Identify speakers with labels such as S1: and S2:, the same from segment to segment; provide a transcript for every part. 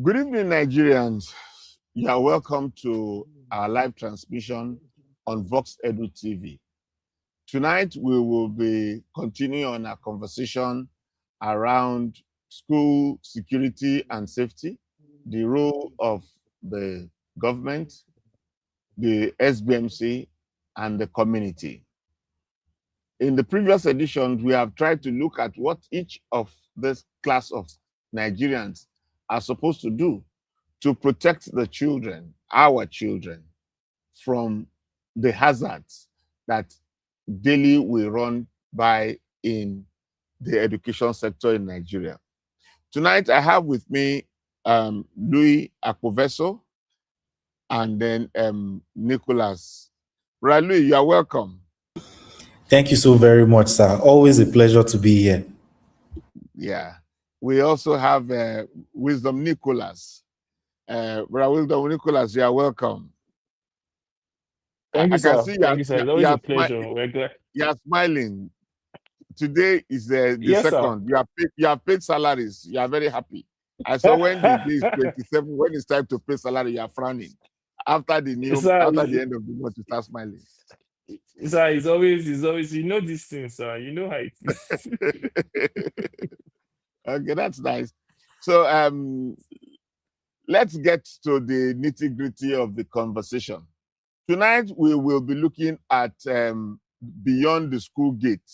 S1: Good evening, Nigerians. You are welcome to our live transmission on Vox Edu TV. Tonight, we will be continuing on our conversation around school security and safety, the role of the government, the Sbmc, and the community. In the previous editions, we have tried to look at what each of this class of Nigerians are supposed to do to protect the children, our children, from the hazards that daily we run by in the education sector in Nigeria. Tonight, I have with me Louis Akpoveso and then Nicholas. Right, Louis, you are welcome.
S2: Thank you so very much, sir. Always a pleasure to be here.
S1: Yeah. We also have Wisdom Nicholas. Brother Wisdom Nicholas, you are welcome.
S3: Thank
S1: I
S3: you,
S1: can
S3: sir.
S1: see
S3: Thank you, sir. It's always a pleasure. We're glad.
S1: you are smiling. Today is the
S3: Yes, sir.
S1: second. You have paid salaries. You are very happy. I saw when the day is 27, when it's time to pay salary, you are frowning. After
S3: Sir,
S1: the end of the month, you start smiling.
S3: sir, it's always, you know these things, sir. You know how it is.
S1: Okay, that's nice. So let's get to the nitty-gritty of the conversation. Tonight we will be looking at beyond the school gate,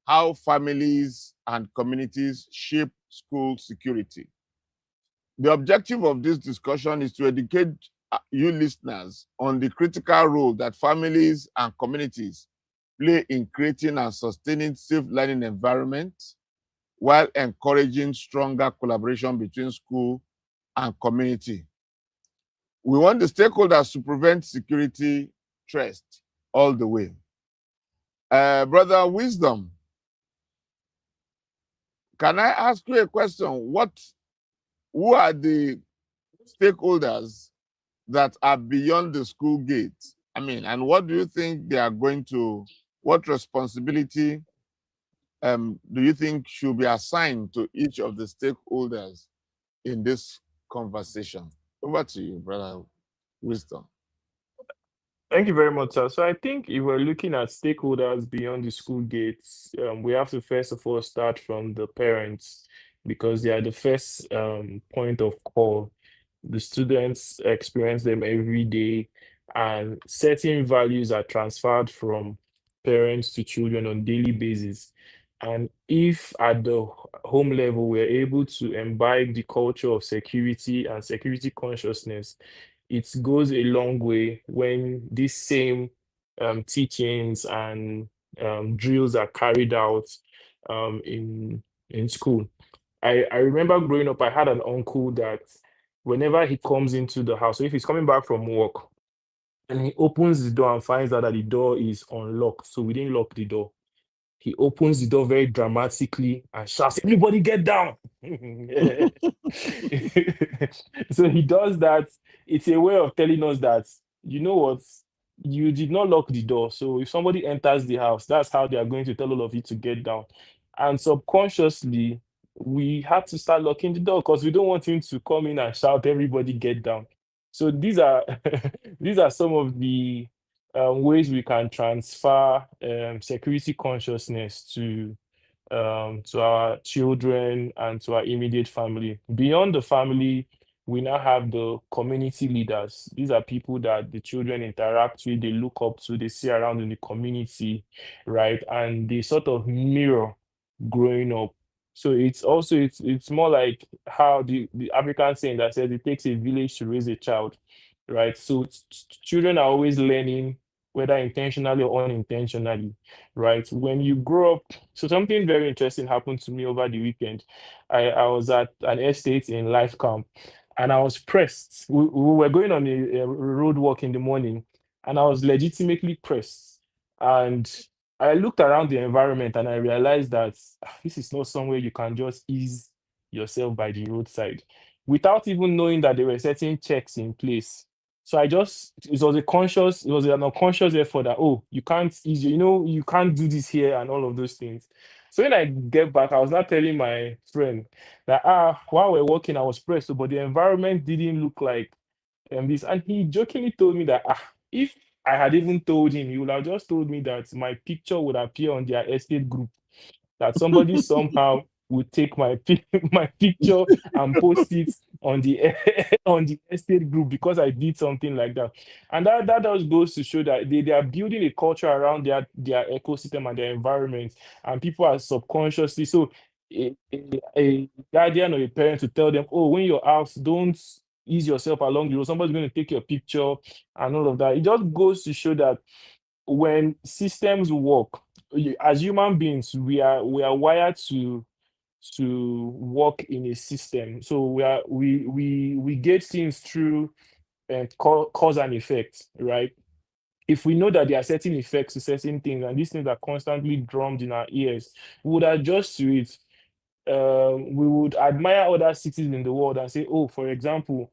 S1: how families and communities shape school security. The objective of this discussion is to educate you listeners on the critical role that families and communities play in creating and sustaining safe learning environments while encouraging stronger collaboration between school and community. We want the stakeholders to prevent security threats all the way. Brother Wisdom, can I ask you a question? Who are the stakeholders that are beyond the school gate? I mean, and what do you think they are going to, what responsibility do you think should be assigned to each of the stakeholders in this conversation? Over to you, Brother Wisdom.
S3: Thank you very much, sir. So I think if we're looking at stakeholders beyond the school gates, we have to first of all start from the parents because they are the first point of call. The students experience them every day, and certain values are transferred from parents to children on daily basis. And if at the home level we're able to imbibe the culture of security and security consciousness, it goes a long way when these same teachings and drills are carried out in school. I remember growing up, I had an uncle that whenever he comes into the house, so if he's coming back from work and he opens the door and finds out that the door is unlocked, so we didn't lock the door, he opens the door very dramatically and shouts, "Everybody get down!" So he does that. It's a way of telling us that, you know what, you did not lock the door. So if somebody enters the house, that's how they are going to tell all of you to get down. And subconsciously, we have to start locking the door because we don't want him to come in and shout, "Everybody get down." So these are these are some of the ways we can transfer security consciousness to our children and to our immediate family. Beyond the family, we now have the community leaders. These are people that the children interact with, they look up to, they see around in the community, right? And they sort of mirror growing up. So it's more like how the African saying that says it takes a village to raise a child, right? So children are always learning, whether intentionally or unintentionally, right? When you grow up, so something very interesting happened to me over the weekend. I was at an estate in Life Camp and I was pressed. We were going on a road walk in the morning and I was legitimately pressed. And I looked around the environment and I realized that this is not somewhere you can just ease yourself by the roadside without even knowing that there were certain checks in place. So it was an unconscious effort that, oh, you can't ease, you can't do this here and all of those things. So when I get back, I was not telling my friend that while we're walking, I was pressed, but the environment didn't look like this. And he jokingly told me that if I had even told him, he would have just told me that my picture would appear on their estate group, that somebody somehow would take my my picture and post it on the on the estate group because I did something like that. And that just goes to show that they are building a culture around their ecosystem and their environment, and people are subconsciously so a guardian or a parent to tell them, oh, when you're out, don't ease yourself along the road, somebody's going to take your picture and all of that. It just goes to show that when systems work, as human beings, we are wired to work in a system. So we get things through cause and effect, right? If we know that there are certain effects to certain things, and these things are constantly drummed in our ears, we would adjust to it. We would admire other cities in the world and say, oh, for example,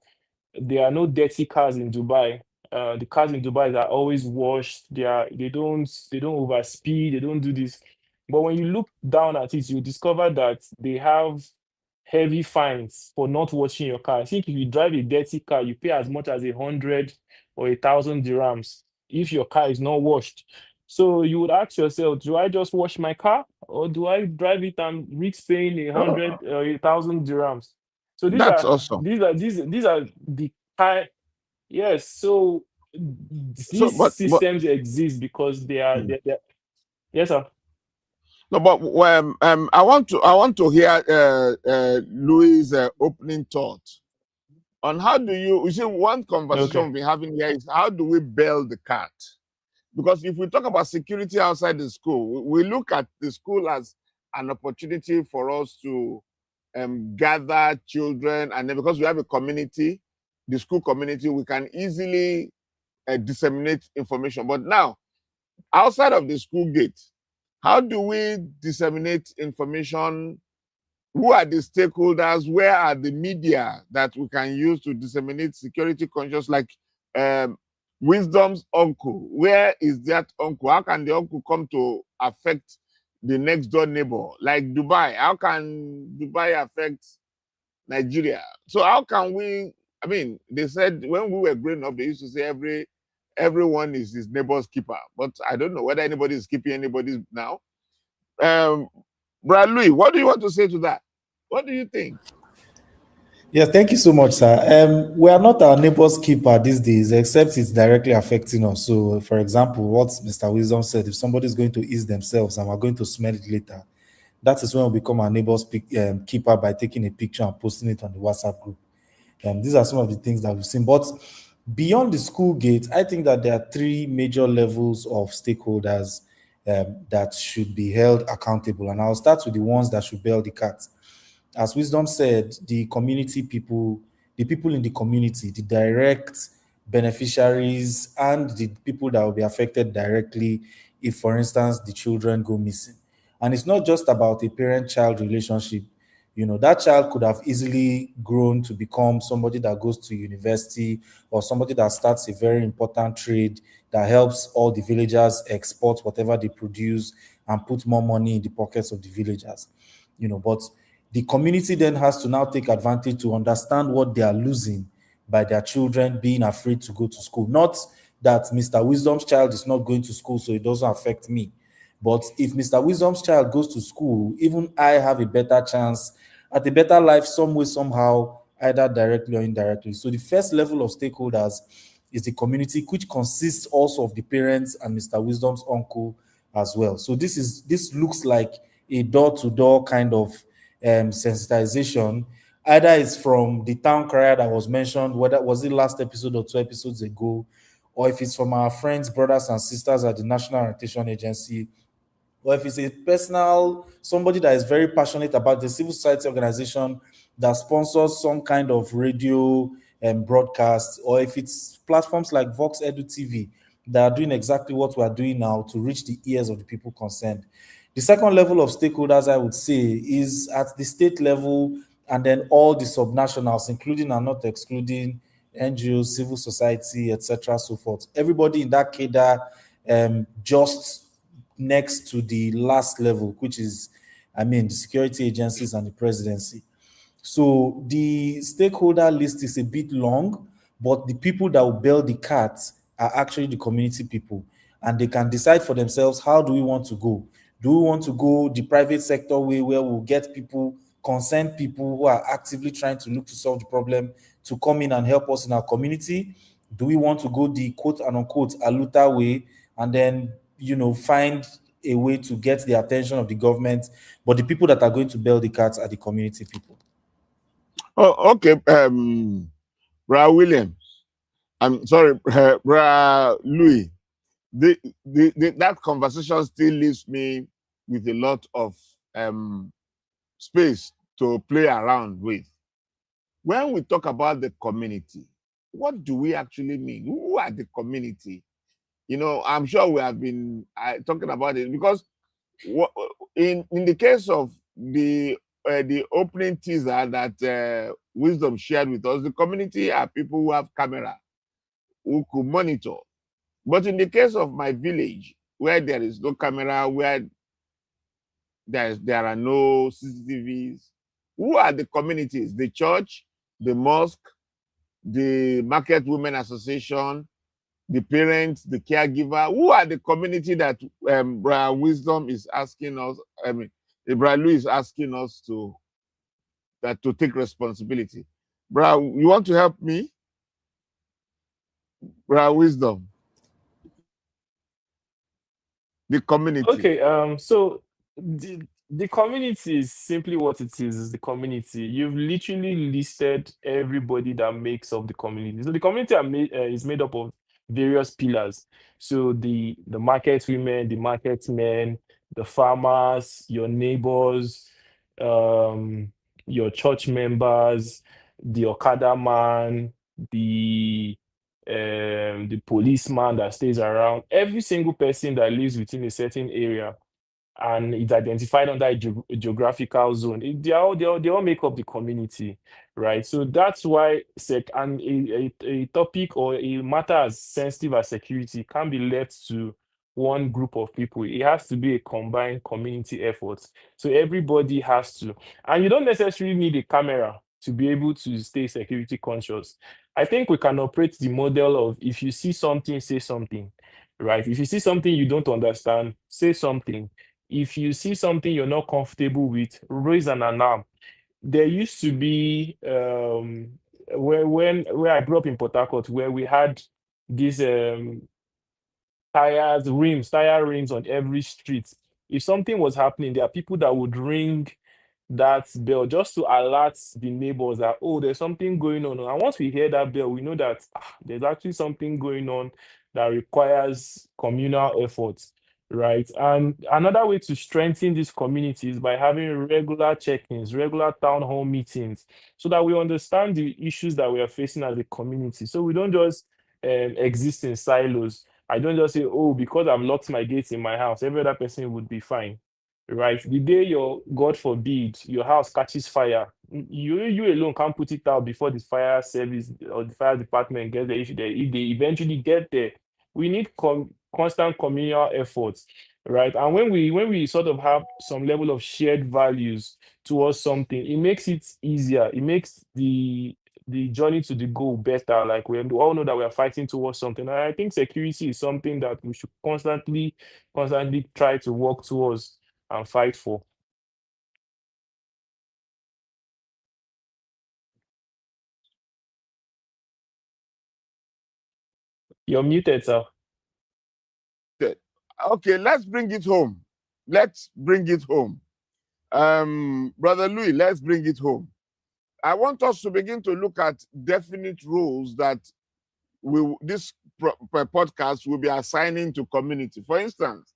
S3: there are no dirty cars in Dubai. The cars in Dubai are always washed. They don't overspeed. They don't do this. But when you look down at it, you discover that they have heavy fines for not washing your car. I think if you drive a dirty car, you pay as much as 100 or 1,000 dirhams if your car is not washed. So you would ask yourself, do I just wash my car or do I drive it and risk paying a
S1: Oh,
S3: hundred or 1,000 dirhams? So these
S1: that's
S3: are
S1: awesome.
S3: these are these are the kind. Yes. So
S1: So,
S3: these
S1: but
S3: systems exist because they are.
S1: mm.
S3: Yes, sir.
S1: No, but I want to hear Louis' opening thought on how do you see one conversation
S3: Okay.
S1: we've been having here is how do we bail the cat? Because if we talk about security outside the school, we look at the school as an opportunity for us to gather children, and then because we have a community, the school community, we can easily disseminate information. But now, outside of the school gate, how do we disseminate information? Who are the stakeholders? Where are the media that we can use to disseminate security conscious, like um, Wisdom's uncle? Where is that uncle? How can the uncle come to affect the next door neighbor? Like Dubai, how can Dubai affect Nigeria? So how can we? I mean, they said when we were growing up, they used to say everyone is his neighbor's keeper. But I don't know whether anybody is keeping anybody now. Um, Brad Louis, what do you want to say to that? What do you think?
S2: Yes, thank you so much, sir. We are not our neighbor's keeper these days, except it's directly affecting us. So, for example, what Mr. Wisdom said, if somebody is going to ease themselves and we're going to smell it later, that is when we become our neighbor's keeper by taking a picture and posting it on the WhatsApp group. These are some of the things that we've seen. But beyond the school gate, I think that there are three major levels of stakeholders that should be held accountable. And I'll start with the ones that should bail the cat. As Wisdom said, the community people, the people in the community, the direct beneficiaries, and the people that will be affected directly if, for instance, the children go missing. And it's not just about a parent-child relationship. You know, that child could have easily grown to become somebody that goes to university or somebody that starts a very important trade that helps all the villagers export whatever they produce and put more money in the pockets of the villagers. But the community then has to now take advantage to understand what they are losing by their children being afraid to go to school. Not that Mr. Wisdom's child is not going to school, so it doesn't affect me. But if Mr. Wisdom's child goes to school, even I have a better chance at a better life some way, somehow, either directly or indirectly. So the first level of stakeholders is the community, which consists also of the parents and Mr. Wisdom's uncle as well. So this looks like a door-to-door kind of sensitization. Either it's from the town crier that was mentioned, whether was it last episode or 2 episodes ago, or if it's from our friends, brothers, and sisters at the National Orientation Agency, or if it's a personal somebody that is very passionate about the civil society organization that sponsors some kind of radio and broadcast, or if it's platforms like Vox Edu TV that are doing exactly what we are doing now to reach the ears of the people concerned. The second level of stakeholders, I would say, is at the state level, and then all the subnationals, including and not excluding NGOs, civil society, etc., so forth. Everybody in that cadre, just next to the last level, which is I mean, the security agencies and the presidency. So the stakeholder list is a bit long, but the people that will bail the cat are actually the community people, and they can decide for themselves, how do we want to go? Do we want to go the private sector way, where we'll get people, concerned people who are actively trying to look to solve the problem, to come in and help us in our community? Do we want to go the quote and unquote aluta way, and then find a way to get the attention of the government? But the people that are going to bail the cats are the community people.
S1: Oh, okay. Bra Williams. I'm sorry, Bra Louis. That conversation still leaves me with a lot of space to play around with. When we talk about the community, what do we actually mean? Who are the community? I'm sure we have been talking about it, because in the case of the opening teaser that Wisdom shared with us, the community are people who have camera, who could monitor. But in the case of my village, where there is no camera, where there are no CCTVs, who are the communities? The church, the mosque, the Market Women Association, the parents, the caregiver. Who are the community that Brian Wisdom is asking us, Brian Louis is asking us to take responsibility? Brian, you want to help me? Brian Wisdom. The community.
S3: Okay, so the community is simply what it is the community. You've literally listed everybody that makes up the community. So the community is made up of various pillars. So the market women, the market men, the farmers, your neighbors, um, your church members, the Okada man, the policeman that stays around, every single person that lives within a certain area and is identified under a geographical zone. They all make up the community, right? So that's why and a topic or a matter as sensitive as security can't be left to one group of people. It has to be a combined community effort. So everybody has to, and you don't necessarily need a camera to be able to stay security conscious. I think we can operate the model of, if you see something, say something, right? If you see something you don't understand, say something. If you see something you're not comfortable with, raise an alarm. There used to be where I grew up in Port Harcourt, where we had these tire rims on every street. If something was happening, there are people that would ring that bell just to alert the neighbors that, oh, there's something going on. And once we hear that bell, we know that there's actually something going on that requires communal efforts, right? And another way to strengthen this community is by having regular check-ins, regular town hall meetings, so that we understand the issues that we are facing as a community. So we don't just exist in silos. I don't just say, oh, because I've locked my gates in my house, every other person would be fine, right? The day God forbid, your house catches fire, you alone can't put it out before the fire service or the fire department gets there. If they eventually get there, we need constant communal efforts, right? And when we sort of have some level of shared values towards something, it makes it easier. It makes the journey to the goal better. Like, we all know that we are fighting towards something. And I think security is something that we should constantly try to work towards and fight for. You're muted, sir.
S1: Okay, let's bring it home. Brother Louis, let's bring it home. I want us to begin to look at definite roles that this podcast will be assigning to community. For instance,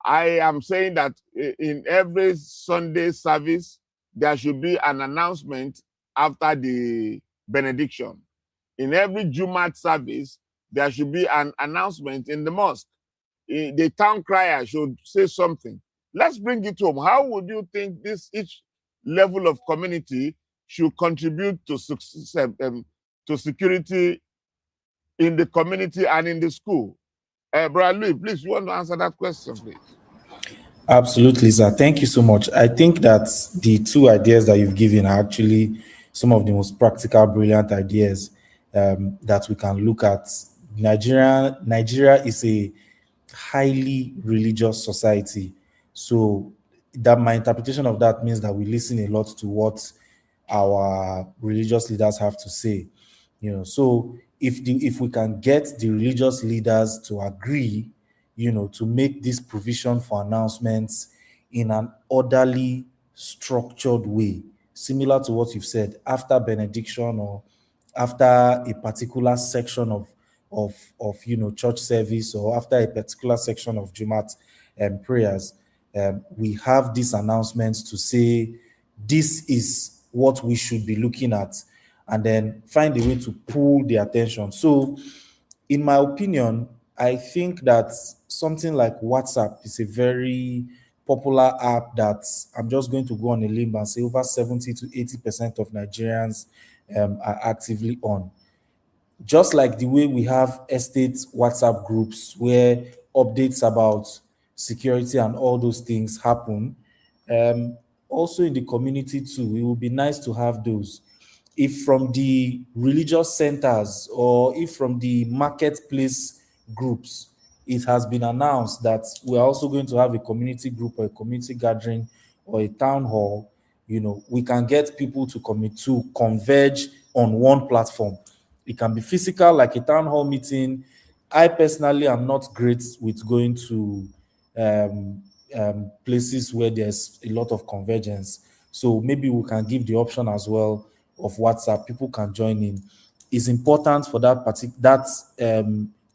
S1: I am saying that in every Sunday service, there should be an announcement after the benediction. In every Jumat service, there should be an announcement in the mosque. The town crier should say something. Let's bring it home. How would you think each level of community should contribute to security in the community and in the school? Brother Louis, please, you want to answer that question, please?
S2: Absolutely, sir. Thank you so much. I think that the two ideas that you've given are actually some of the most practical, brilliant ideas that we can look at. Nigeria is a highly religious society, so that my interpretation of that means that we listen a lot to what our religious leaders have to say. So if we can get the religious leaders to agree, to make this provision for announcements in an orderly, structured way, similar to what you've said, after benediction or after a particular section of church service, or after a particular section of Jumat prayers, we have these announcements to say this is what we should be looking at, and then find a way to pull the attention. So, in my opinion, I think that something like WhatsApp is a very popular app that I'm just going to go on a limb and say over 70 to 80% of Nigerians are actively on. Just like the way we have estate WhatsApp groups where updates about security and all those things happen, also in the community too, it would be nice to have those. If from the religious centers or if from the marketplace groups, it has been announced that we're also going to have a community group or a community gathering or a town hall, we can get people to commit to converge on one platform. It can be physical, like a town hall meeting. I personally am not great with going to um, places where there's a lot of convergence. So maybe we can give the option as well of WhatsApp. People can join in. It's important for that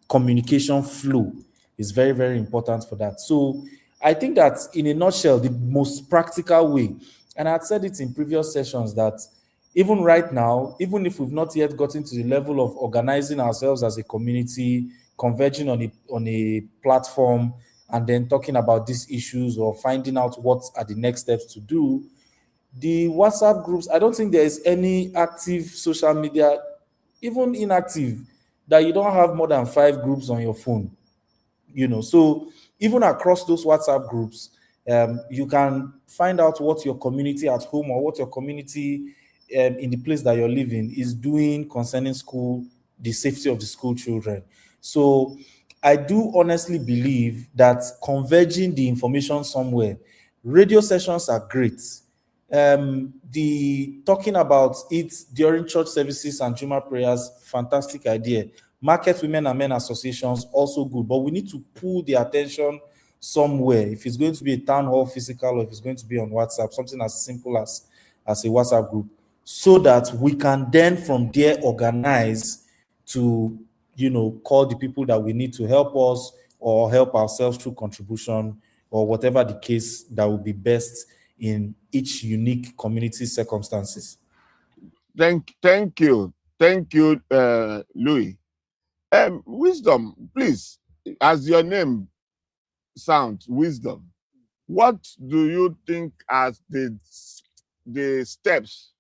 S2: communication flow. Is very, very important for that. So I think that in a nutshell, the most practical way, and I had said it in previous sessions, that even right now, even if we've not yet gotten to the level of organizing ourselves as a community, converging on a platform, and then talking about these issues or finding out what are the next steps to do, the WhatsApp groups, I don't think there is any active social media, even inactive, that you don't have more than 5 groups on your phone. So even across those WhatsApp groups, you can find out what your community at home or what your community in the place that you're living is doing concerning school, the safety of the school children. So I do honestly believe that converging the information somewhere, radio sessions are great. The talking about it during church services and Juma prayers, fantastic idea. Market women and men associations, also good, but we need to pull the attention somewhere. If it's going to be a town hall physical, or if it's going to be on WhatsApp, something as simple as a WhatsApp group, so that we can then from there organize to call the people that we need to help us or help ourselves through contribution, or whatever the case that will be best in each unique community circumstances.
S1: Thank you, Louis. Wisdom, please, as your name sounds, wisdom. What do you think as the steps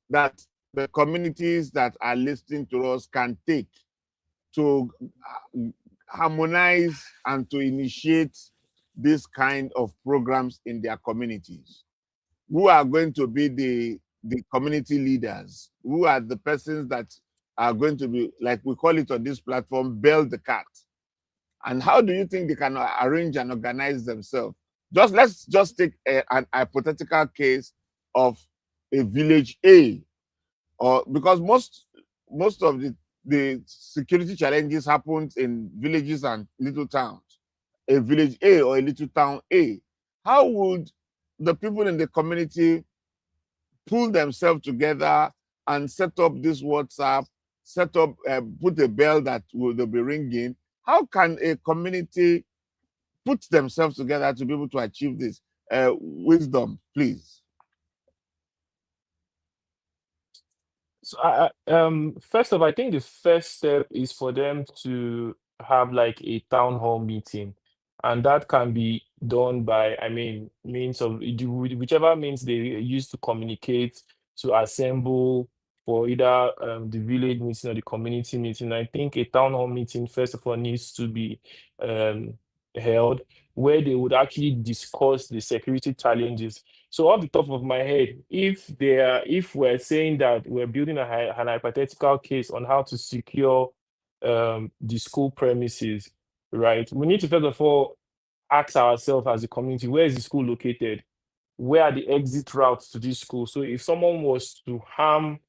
S1: that the communities that are listening to us can take to harmonize and to initiate this kind of programs in their communities? Who are going to be the community leaders? Who are the persons that are going to be, like we call it on this platform, bell the cat? And how do you think they can arrange and organize themselves? Let's just take an hypothetical case of a village A, or because most of the security challenges happens in villages and little towns. A village A or a little town A. How would the people in the community pull themselves together and set up this WhatsApp, put a bell that will be ringing? How can a community put themselves together to be able to achieve this? Wisdom, please.
S3: So first of all, I think the first step is for them to have like a town hall meeting, and that can be done by, I mean, means of whichever means they use to communicate, to assemble for either the village meeting or the community meeting. I think a town hall meeting first of all needs to be um held. where they would actually discuss the security challenges. So off the top of my head, if we're saying that we're building an hypothetical case on how to secure the school premises, right? We need to first of all ask ourselves as a community, where is the school located? Where are the exit routes to this school? So if someone was to harm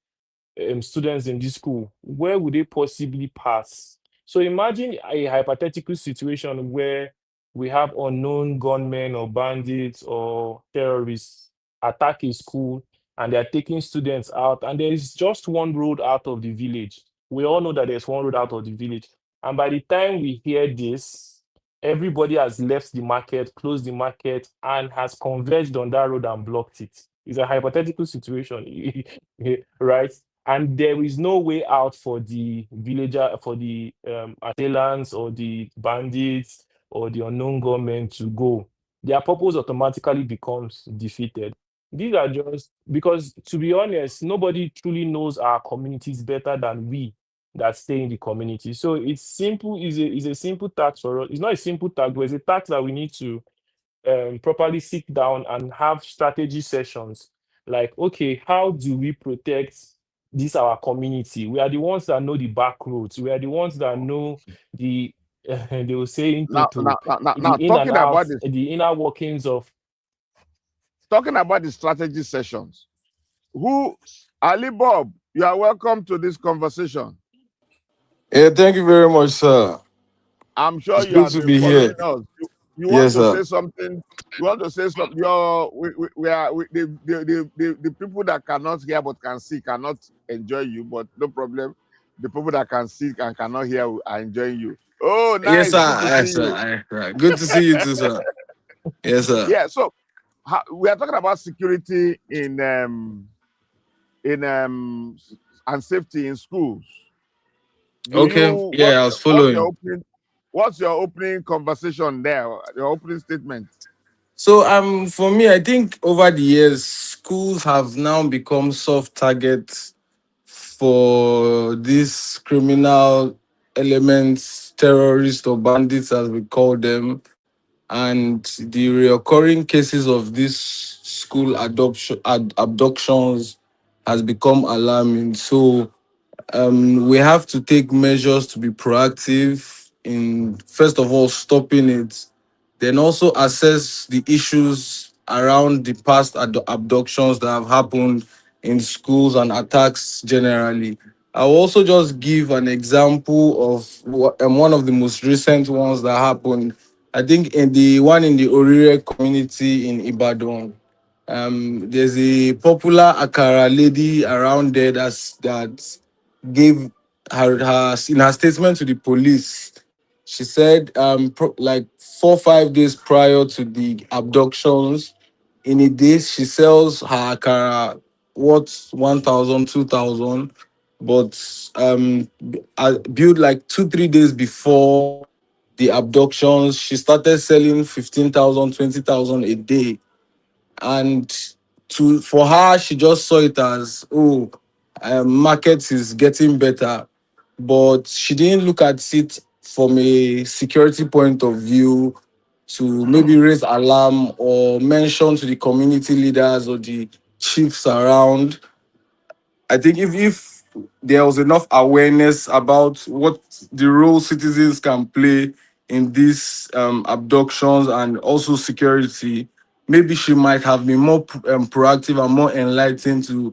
S3: students in this school, where would they possibly pass? So imagine a hypothetical situation where we have unknown gunmen or bandits or terrorists attack a school and they are taking students out, and there is just one road out of the village. We all know that there's one road out of the village. And by the time we hear this, everybody has left the market, closed the market, and has converged on that road and blocked it. It's a hypothetical situation, right? And there is no way out for the villager, for the assailants or the bandits or the unknown gunmen to go. Their purpose automatically becomes defeated. These are just because, to be honest, nobody truly knows our communities better than we that stay in the community. So it's simple, is a simple task for us. It's not a simple task, but it's a task that we need to properly sit down and have strategy sessions. Like, okay, how do we protect this our community? We are the ones that know the back roads. We are the ones that know the they will say in
S1: Now,
S3: Toto, the
S1: now,
S3: in and out, the inner workings of.
S1: talking about the strategy sessions. Who, Ali Bob, you are welcome to this conversation.
S4: Yeah, thank you very much, sir.
S1: I'm sure
S4: It's
S1: you
S4: good
S1: have
S4: to
S1: been
S4: be
S1: following
S4: here.
S1: us. You want
S4: Yes,
S1: to
S4: sir.
S1: say something? You want to say something? The people that cannot hear but can see cannot enjoy you, but no problem. The people that can see and cannot hear are enjoying you. Oh,
S4: Yes,
S1: nice. Good
S4: sir.
S1: to see
S4: Yes, sir.
S1: you.
S4: Right. Good to see you too, sir. Yes, sir.
S1: Yeah. So we are talking about security in and safety in schools. Do
S4: Okay.
S1: you
S4: Yeah, I was following.
S1: what's your opening conversation there? Your opening statement?
S4: So, for me, I think over the years, schools have now become soft targets for these criminal elements, terrorists or bandits, as we call them, and the recurring cases of these school abductions has become alarming. So we have to take measures to be proactive in, first of all, stopping it, then also assess the issues around the past abductions that have happened in schools and attacks generally. I'll also just give an example of one of the most recent ones that happened. I think in the one in the Orire community in Ibadan. There's a popular Akara lady around there that gave her in her statement to the police. She said, like 4 5 days prior to the abductions, in a day she sells her akara worth 1,000, 2,000, but built like 2 3 days before the abductions, she started selling 15,000, 20,000 a day, and to for her she just saw it as, oh, market is getting better, but she didn't look at it from a security point of view to maybe raise alarm or mention to the community leaders or the chiefs around. I think if there was enough awareness about what the role citizens can play in these abductions and also security, maybe she might have been more proactive and more enlightened to,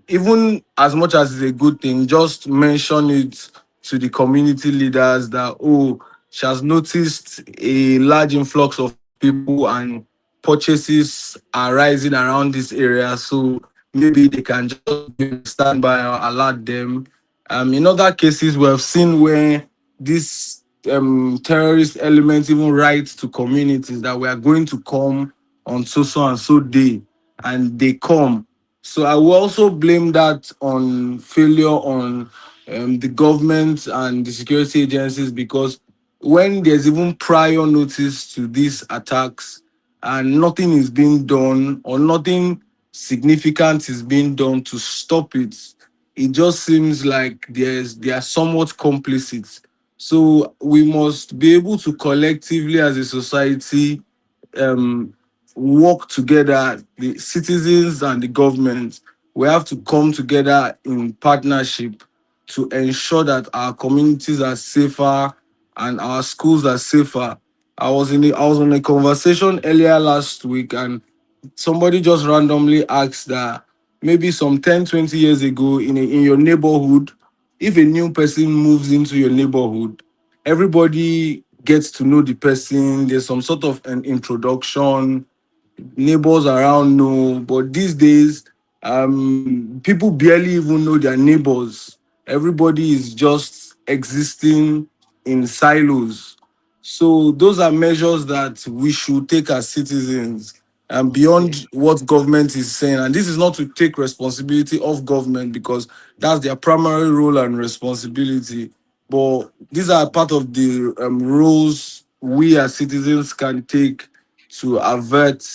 S4: even as much as it's a good thing, just mention it to the community leaders that, oh, she has noticed a large influx of people and purchases are rising around this area. So maybe they can just be on standby or alert them. In other cases, we have seen where these terrorist elements even write to communities that we are going to come on so and so day, and they come. So I will also blame that on failure on the government and the security agencies, because when there's even prior notice to these attacks and nothing is being done or nothing significant is being done to stop it, it just seems like they are somewhat complicit. So we must be able to collectively, as a society, um, work together, the citizens and the government. We have to come together in partnership to ensure that our communities are safer and our schools are safer. I was on a conversation earlier last week, and somebody just randomly asked that maybe some 10, 20 years ago in your neighborhood, if a new person moves into your neighborhood, everybody gets to know the person. There's some sort of an introduction, neighbors around know. But these days, people barely even know their neighbors. Everybody is just existing in silos. So those are measures that we should take as citizens and
S1: Okay.
S4: beyond what government is saying. And this is not to take responsibility of government, because that's their primary role and responsibility. But these are part of the roles we as citizens can take to avert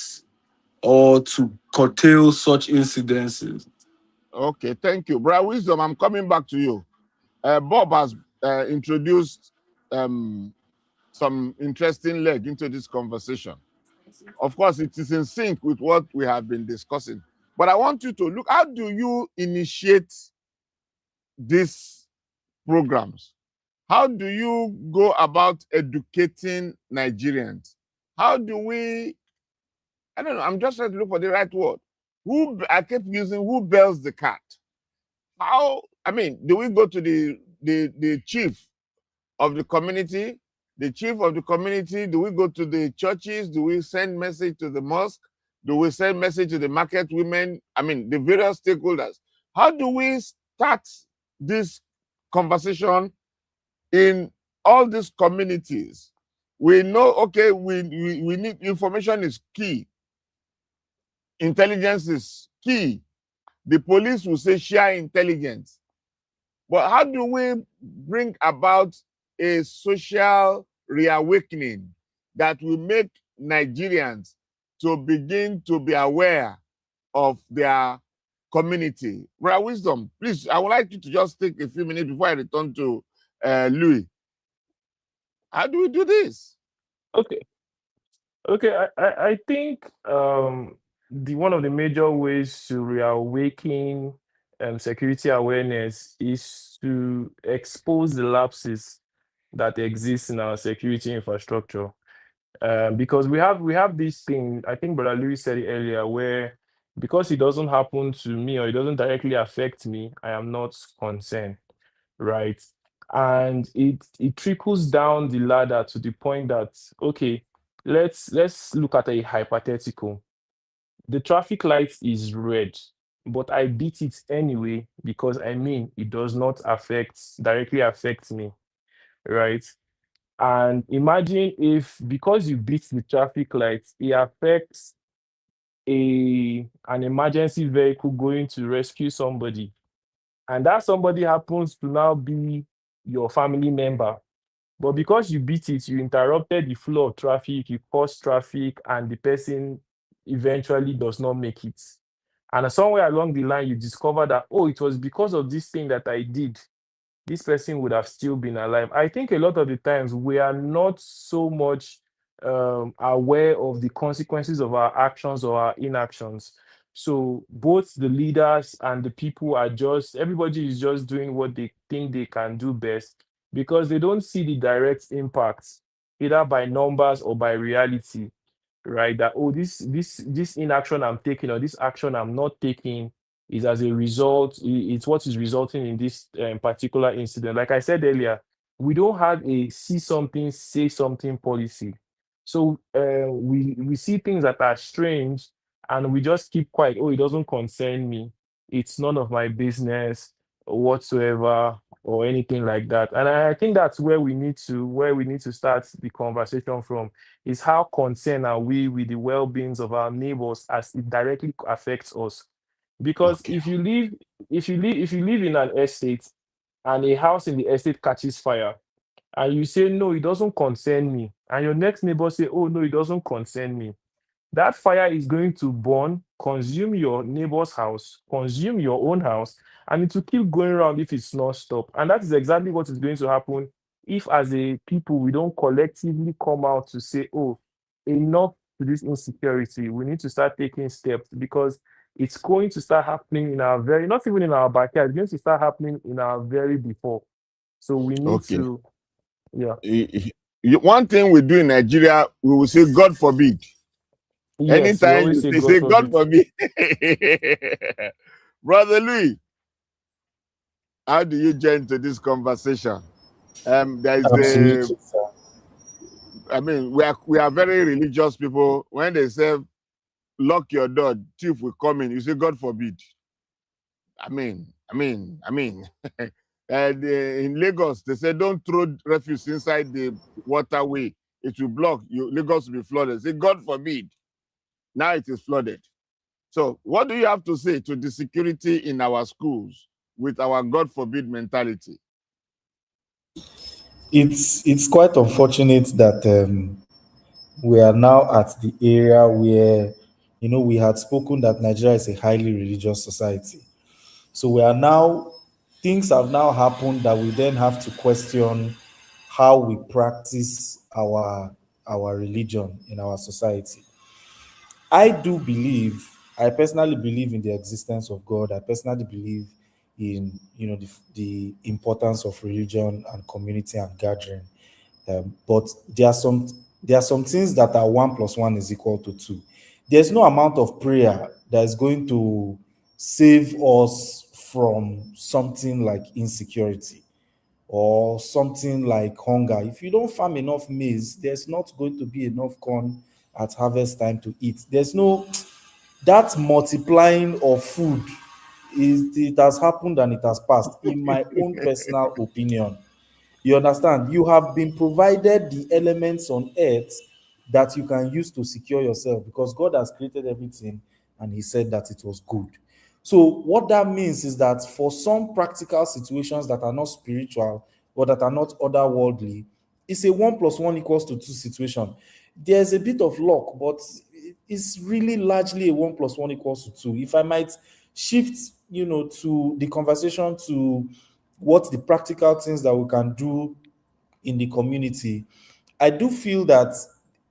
S4: or to curtail such incidences.
S1: Okay, thank you. Brother Wisdom, I'm coming back to you. Bob has introduced some interesting leg into this conversation. Of course, it is in sync with what we have been discussing. But I want you to look, how do you initiate these programs? How do you go about educating Nigerians? How do we, I don't know, I'm just trying to look for the right word. I kept using who bells the cat? How, I mean, do we go to the chief of the community? The chief of the community, do we go to the churches? Do we send message to the mosque? Do we send message to the market women? I mean, the various stakeholders. How do we start this conversation in all these communities? We know, okay, we need information is key. Intelligence is key. The police will say share intelligence. But how do we bring about a social reawakening that will make Nigerians to begin to be aware of their community? Brother Wisdom, please, I would like you to just take a few minutes before I return to Louis. How do we do this?
S3: Okay. Okay, I think the one of the major ways to reawaken security awareness is to expose the lapses that exist in our security infrastructure. Because we have this thing, I think Brother Louis said it earlier, where because it doesn't happen to me or it doesn't directly affect me, I am not concerned, right? And it trickles down the ladder to the point that, okay, let's look at a hypothetical. The traffic light is red, but I beat it anyway because I mean it does not directly affect me, right? And imagine if because you beat the traffic light, it affects an emergency vehicle going to rescue somebody, and that somebody happens to now be your family member. But because you beat it, you interrupted the flow of traffic, you caused traffic, and the person eventually does not make it. And somewhere along the line, you discover that, oh, it was because of this thing that I did, this person would have still been alive. I think a lot of the times we are not so much aware of the consequences of our actions or our inactions. So both the leaders and the people are everybody is just doing what they think they can do best because they don't see the direct impacts, either by numbers or by reality, right? That, oh, this inaction I'm taking or this action I'm not taking is as a result, it's what is resulting in this particular incident. Like I said earlier, we don't have a see something, say something policy. So we see things that are strange and we just keep quiet. Oh, it doesn't concern me. It's none of my business whatsoever or anything like that. And I think that's where we need to start the conversation from, is how concerned are we with the well-beings of our neighbors as it directly affects us. Because
S1: Okay.
S3: if you live in an estate and a house in the estate catches fire and you say no, it doesn't concern me, and your next neighbor say, oh no, it doesn't concern me, that fire is going to burn, consume your neighbor's house, consume your own house, and it will keep going around if it's not stopped. And that is exactly what is going to happen if as a people we don't collectively come out to say, oh, enough to this insecurity, we need to start taking steps, because it's going to start happening in our very, not even in our backyard, it's going to start happening in our very before. So we need
S1: Okay.
S3: to, yeah.
S1: One thing we do in Nigeria, we will say, God forbid.
S3: Yes, we
S1: Anytime
S3: always
S1: you
S3: say
S1: say,
S3: God
S1: God
S3: forbid.
S1: forbid. Brother Louis, how do you join to this conversation? There is a,
S2: Absolutely, sir.
S1: I mean, we are very religious people. When they say lock your door, thief will come in, you say, God forbid. I mean. And in Lagos, they say don't throw refuse inside the waterway. It will block you. Lagos will be flooded. Say, God forbid. Now it is flooded. So what do you have to say to the security in our schools with our God forbid mentality?
S2: It's quite unfortunate that we are now at the area where, we had spoken that Nigeria is a highly religious society. So we are now, things have now happened that we then have to question how we practice our religion in our society. I do believe, I personally believe in the existence of God. I personally believe in, the importance of religion and community and gathering. But there are some things that are one plus one is equal to two. There's no amount of prayer that is going to save us from something like insecurity or something like hunger. If you don't farm enough maize, there's not going to be enough corn at harvest time to eat. There's no that multiplying of food is it has happened and it has passed, in my own personal opinion. You understand? You have been provided the elements on earth that you can use to secure yourself, because God has created everything and He said that it was good. So, what that means is that for some practical situations that are not spiritual or that are not otherworldly, it's a one plus one equals to two situation. There's a bit of luck, but it's really largely a one plus one equals to two. If I might shift, to the conversation to what the practical things that we can do in the community, I do feel that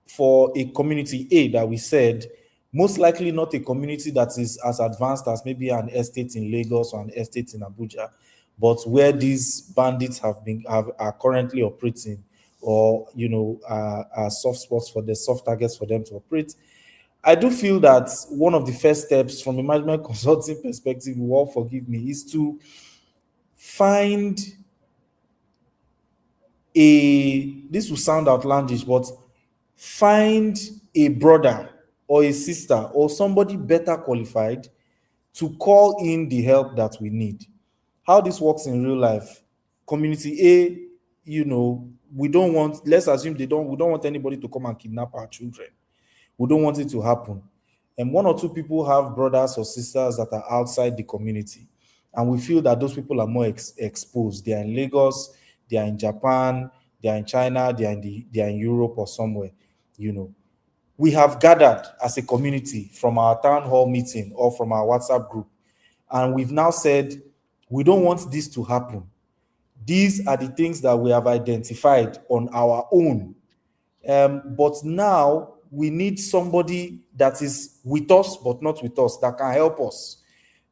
S2: for a community A that we said, most likely not a community that is as advanced as maybe an estate in Lagos or an estate in Abuja, but where these bandits are currently operating, or are soft spots for the soft targets for them to operate. I do feel that one of the first steps from a management consulting perspective, you will all forgive me, is to find this will sound outlandish, but find a brother or a sister or somebody better qualified to call in the help that we need. How this works in real life: community A, we don't want, let's assume we don't want anybody to come and kidnap our children. We don't want it to happen. And one or two people have brothers or sisters that are outside the community, and we feel that those people are more exposed. They are in Lagos, they are in Japan, they are in China, they are in Europe or somewhere. We have gathered as a community from our town hall meeting or from our WhatsApp group, and we've now said we don't want this to happen. These are the things that we have identified on our own, but now we need somebody that is with us, but not with us, that can help us.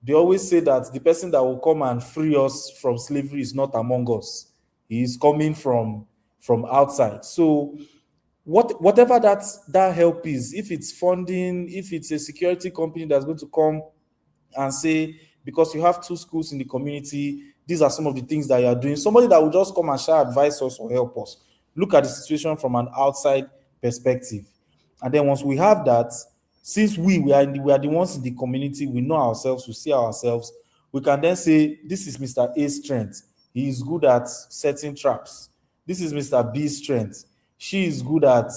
S2: They always say that the person that will come and free us from slavery is not among us. He is coming from outside. So whatever that help is, if it's funding, if it's a security company that's going to come and say, because you have two schools in the community, these are some of the things that you are doing. Somebody that will just come and share advise us or help us look at the situation from an outside perspective. And then once we have that, since we are the ones in the community, we know ourselves, we see ourselves, we can then say, this is Mr. A's strength. He is good at setting traps. This is Mr. B's strength. She is good at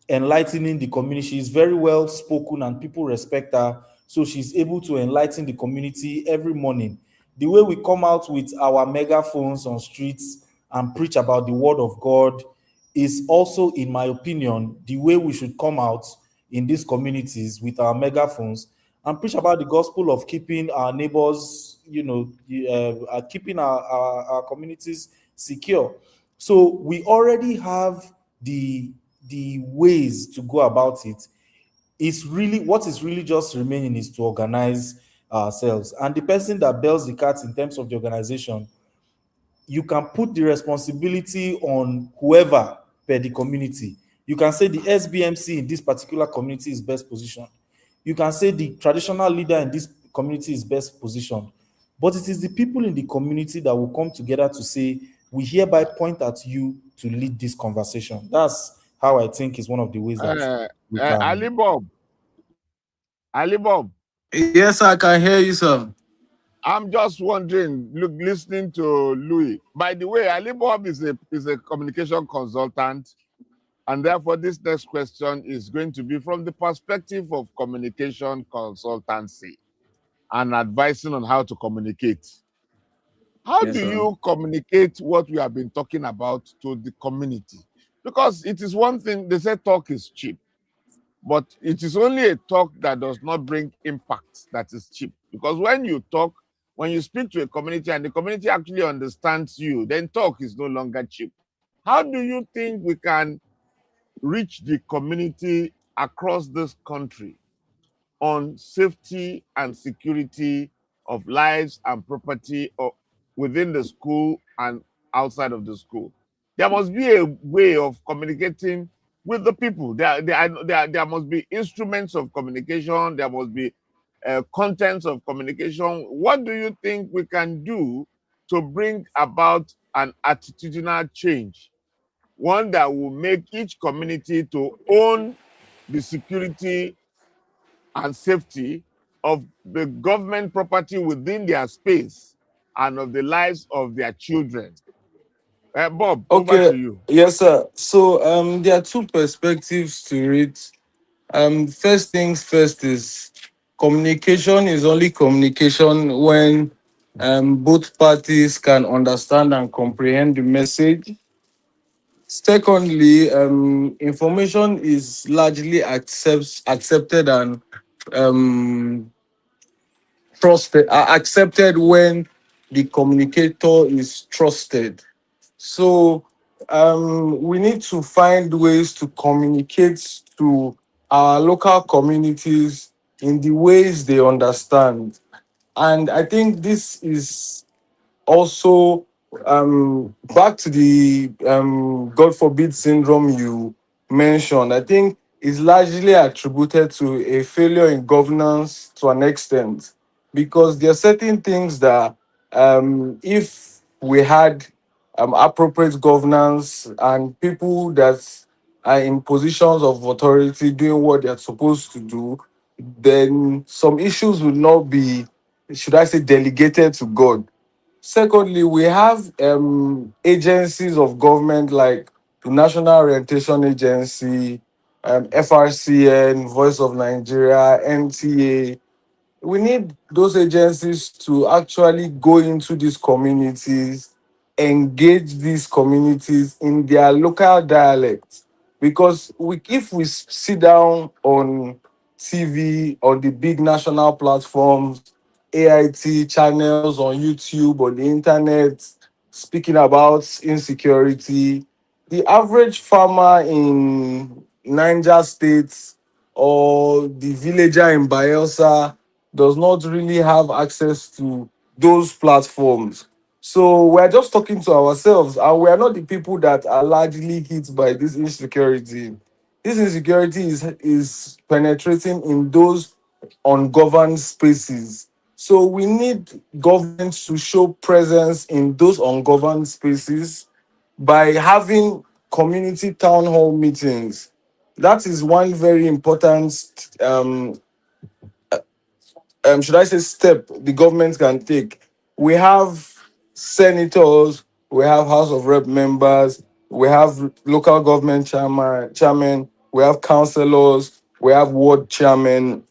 S2: enlightening the community. She is very well spoken and people respect her. So she's able to enlighten the community every morning. The way we come out with our megaphones on streets and preach about the word of God is also, in my opinion, the way we should come out in these communities with our megaphones and preach about the gospel of keeping our neighbors, keeping our communities secure. So we already have the ways to go about it. It's really what is really just remaining is to organize ourselves. And the person that bells the cat in terms of the organization, you can put the responsibility on whoever per the community. You can say the SBMC in this particular community is best positioned. You can say the traditional leader in this community is best positioned. But it is the people in the community that will come together to say, we hereby point at you to lead this conversation. That's how I think is one of the ways that
S1: Uh,
S2: we
S1: Ali
S2: can.
S1: Bob, Ali Bob,
S4: Yes, I can hear you, sir.
S1: I'm just wondering, look, listening to Louis. By the way, Ali Bob is a communication consultant, and therefore this next question is going to be from the perspective of communication consultancy and advising on how to communicate. How
S4: Yes,
S1: do
S4: sir.
S1: you communicate what we have been talking about to the community? Because it is one thing, they say talk is cheap, but it is only a talk that does not bring impact that is cheap. Because when you talk, when you speak to a community and the community actually understands you, then talk is no longer cheap. How do you think we can reach the community across this country on safety and security of lives and property within the school and outside of the school? There must be a way of communicating with the people. There must be instruments of communication. There must be contents of communication. What do you think we can do to bring about an attitudinal change? One that will make each community to own the security and safety of the government property within their space and of the lives of their children. Bob, over
S4: Okay,
S1: to you.
S4: yes, sir. So there are two perspectives to it. First things first is communication is only communication when both parties can understand and comprehend the message. Secondly, information is largely accepted and um, trusted, accepted when the communicator is trusted. So we need to find ways to communicate to our local communities in the ways they understand. And I think this is also back to the God forbid syndrome you mentioned. I think is largely attributed to a failure in governance to an extent, because there are certain things that if we had appropriate governance and people that are in positions of authority doing what they're supposed to do, then some issues would not be, should I say, delegated to God. Secondly, we have agencies of government like the National Orientation Agency, FRCN, Voice of Nigeria, NTA. We need those agencies to actually go into these communities, engage these communities in their local dialects. Because if we sit down on TV, on the big national platforms, AIT channels on YouTube, on the internet, speaking about insecurity, the average farmer in Niger State or the villager in Bayelsa does not really have access to those platforms. So we're just talking to ourselves, and we're not the people that are largely hit by this insecurity. This insecurity is penetrating in those ungoverned spaces. So we need government to show presence in those ungoverned spaces by having community town hall meetings. That is one very important should I say step the government can take. We have senators, we have House of Rep members, we have local government chairman, we have councillors, we have ward chairman.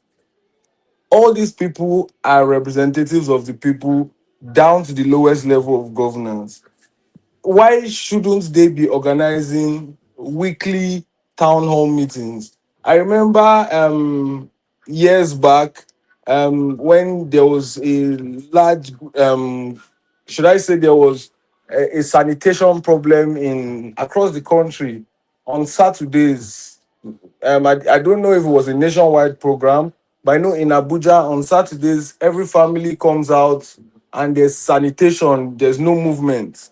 S4: All these people are representatives of the people down to the lowest level of governance. Why shouldn't they be organizing weekly town hall meetings? I remember years back when there was a large should I say there was a sanitation problem in across the country on Saturdays. I don't know if it was a nationwide program, but I know in Abuja on Saturdays, every family comes out and there's sanitation, there's no movement.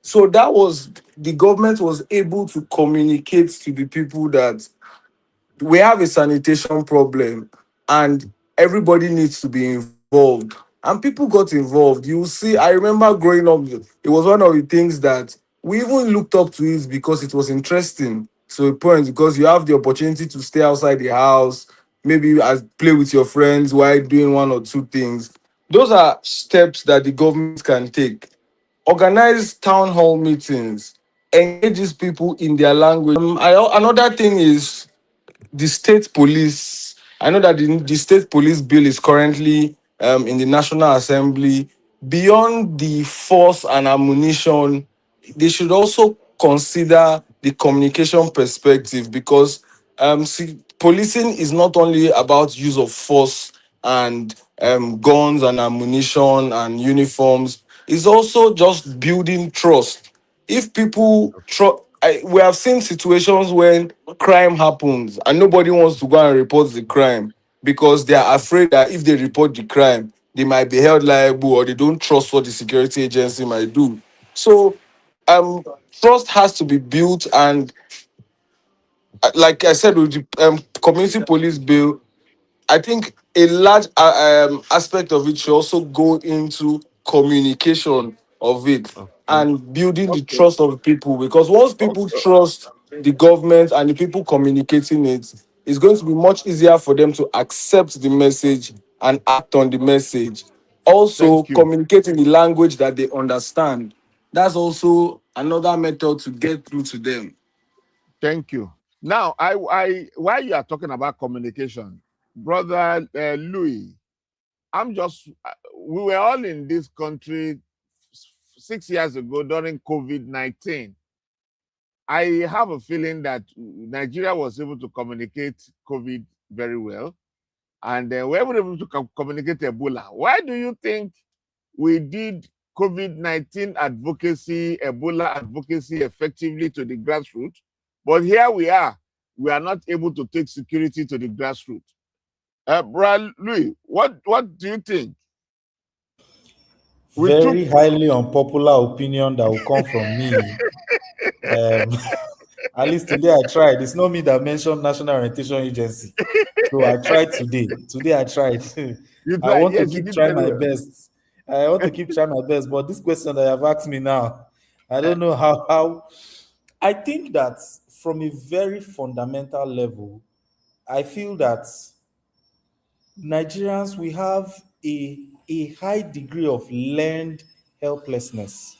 S4: So that was the government was able to communicate to the people that we have a sanitation problem and everybody needs to be involved. And people got involved. You see, I remember growing up, it was one of the things that we even looked up to it because it was interesting to a point, because you have the opportunity to stay outside the house, maybe as play with your friends while doing one or two things. Those are steps that the government can take. Organize town hall meetings, engage these people in their language. Another thing is the state police. I know that the state police bill is currently in the National Assembly. Beyond the force and ammunition, they should also consider the communication perspective, because see, policing is not only about use of force and guns and ammunition and uniforms. It's also just building trust. If people we have seen situations when crime happens and nobody wants to go and report the crime because they are afraid that if they report the crime they might be held liable, or they don't trust what the security agency might do. So um trust has to be built, and like I said, with the community police bill, I think a large aspect of it should also go into communication of it
S1: Okay.
S4: and building the
S1: Okay.
S4: trust of the people. Because once people
S1: Okay.
S4: trust the government and the people communicating it, it's going to be much easier for them to accept the message and act on the message. Also,
S1: Thank you.
S4: communicate in the language that they understand. That's also another method to get through to them.
S1: Thank you. Now, while you are talking about communication, brother Louis, I'm just, we were all in this country 6 years ago during COVID-19. I have a feeling that Nigeria was able to communicate COVID very well, and we were able to communicate Ebola. Why do you think we did COVID-19 advocacy, Ebola advocacy effectively to the grassroots? But here we are not able to take security to the grassroots. Brother Louis, what do you think? We took
S2: Very highly unpopular opinion that will come from me. Um, at least today I tried. It's not me that mentioned National Orientation Agency. So I tried today. Today I tried.
S1: you
S2: I
S1: tried.
S2: want to
S1: Yes, you
S2: keep
S1: did
S2: trying
S1: very
S2: my
S1: well.
S2: best. I want to keep trying my best. But this question that you have asked me now, I don't know how. I think that from a very fundamental level, I feel that Nigerians, we have a high degree of learned helplessness.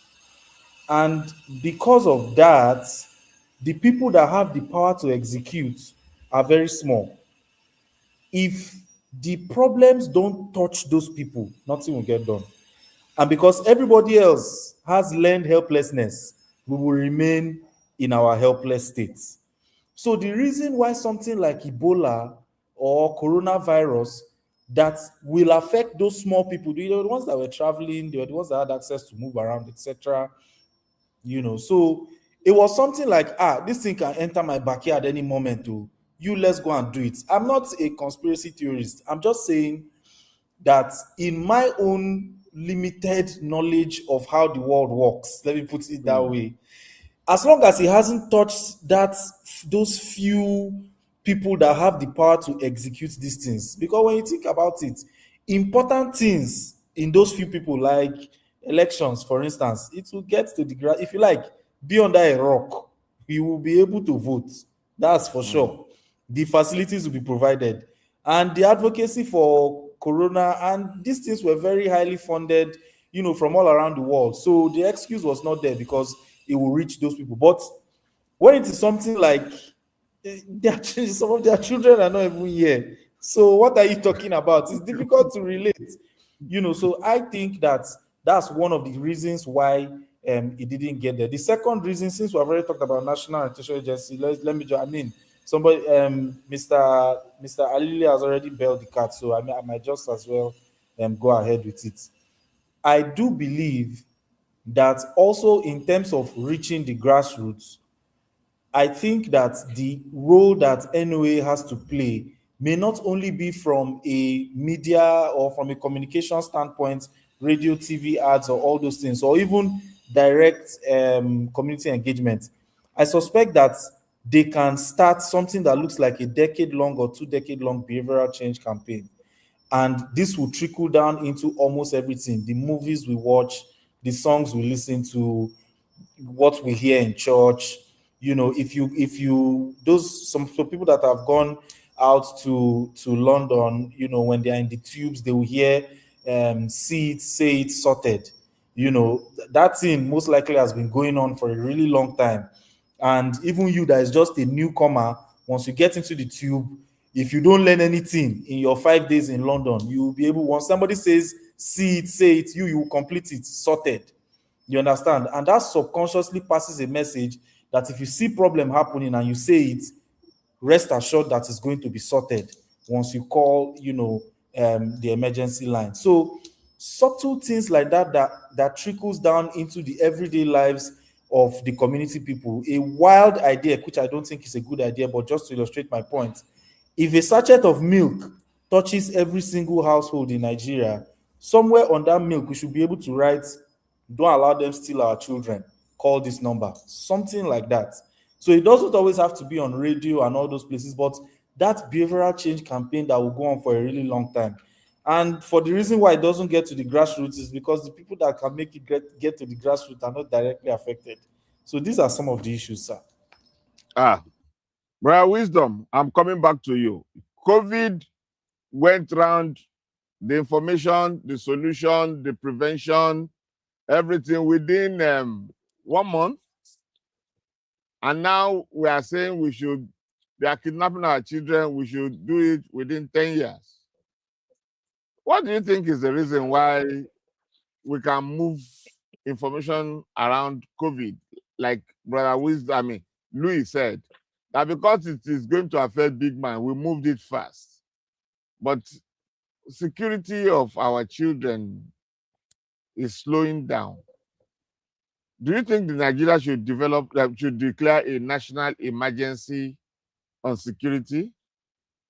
S2: And because of that, the people that have the power to execute are very small. If the problems don't touch those people, nothing will get done. And because everybody else has learned helplessness, we will remain in our helpless states. So the reason why something like Ebola or coronavirus that will affect those small people, you know, the ones that were traveling, they were the ones that had access to move around, etc. So it was something like, this thing can enter my backyard any moment. To you, let's go and do it. I'm not a conspiracy theorist. I'm just saying that in my own limited knowledge of how the world works, let me put it that
S1: Mm,
S2: way, as long as he hasn't touched those few people that have the power to execute these things. Because when you think about it, important things in those few people, like elections, for instance, it will get to the ground. If you like, be under a rock, you will be able to vote. That's for
S1: mm.
S2: sure. The facilities will be provided, and the advocacy for corona and these things were very highly funded, from all around the world. So the excuse was not there because it will reach those people. But when it is something like some of their children are not even here. So what are you talking about? It's difficult to relate. So I think that that's one of the reasons why it didn't get there. The second reason, since we have already talked about National Orientation Agency, let me just, somebody, Mr. Alili has already bailed the cat, so I might just as well go ahead with it. I do believe that also in terms of reaching the grassroots, I think that the role that NOA has to play may not only be from a media or from a communication standpoint, radio, TV ads, or all those things, or even direct community engagement. I suspect that they can start something that looks like a decade long or 2 decade long behavioral change campaign. And this will trickle down into almost everything: the movies we watch, the songs we listen to, what we hear in church. You know, if you those some people that have gone out to London, you know, when they are in the tubes, they will hear see it, say it, sorted. You know, that thing most likely has been going on for a really long time. And even you that is just a newcomer, once you get into the tube, if you don't learn anything in your 5 days in London, you will be able, once somebody says see it, say it, you will complete it, sorted. You understand? And that subconsciously passes a message that if you see problem happening and you say it, rest assured that it's going to be sorted once you call, the emergency line. So subtle things like that trickles down into the everyday lives of the community people. A wild idea, which I don't think is a good idea, but just to illustrate my point: if a sachet of milk touches every single household in Nigeria, somewhere on that milk we should be able to write, "Don't allow them steal our children. Call this number." Something like that. So it doesn't always have to be on radio and all those places, but that behavioral change campaign that will go on for a really long time. And for the reason why it doesn't get to the grassroots is because the people that can make it get to the grassroots are not directly affected. So these are some of the issues, sir.
S1: Ah, Brother Wisdom, I'm coming back to you. COVID went round the information, the solution, the prevention, everything within 1 month. And now we are saying they are kidnapping our children, we should do it within 10 years. What do you think is the reason why we can move information around COVID? Like Brother Wisdom, Louis said, that because it is going to affect big man, we moved it fast. But security of our children is slowing down. Do you think the Nigeria should declare a national emergency on security?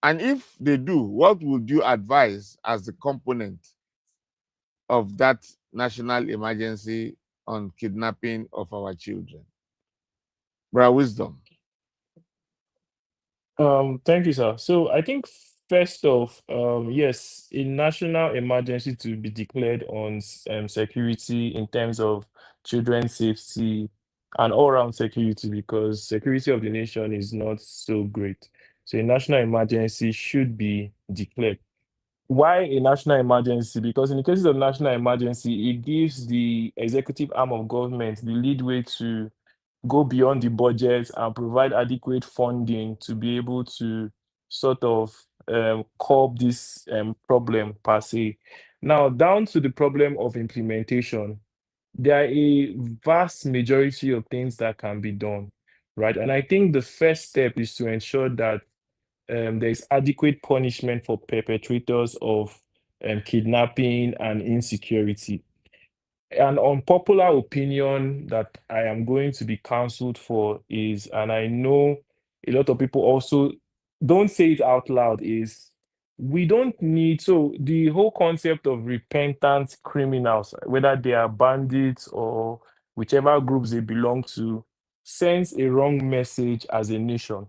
S1: And if they do, what would you advise as the component of that national emergency on kidnapping of our children? Brother Wisdom.
S3: Thank you, sir. So I think first off, yes, a national emergency to be declared on security in terms of children's safety and all-round security, because security of the nation is not so great. So a national emergency should be declared. Why a national emergency? Because in the cases of national emergency, it gives the executive arm of government the leadway to go beyond the budget and provide adequate funding to be able to sort of curb this problem per se. Now, down to the problem of implementation, there are a vast majority of things that can be done, right? And I think the first step is to ensure that there is adequate punishment for perpetrators of kidnapping and insecurity. An unpopular opinion that I am going to be counseled for is, and I know a lot of people also don't say it out loud, is we don't need, so the whole concept of repentant criminals, whether they are bandits or whichever groups they belong to, sends a wrong message as a nation.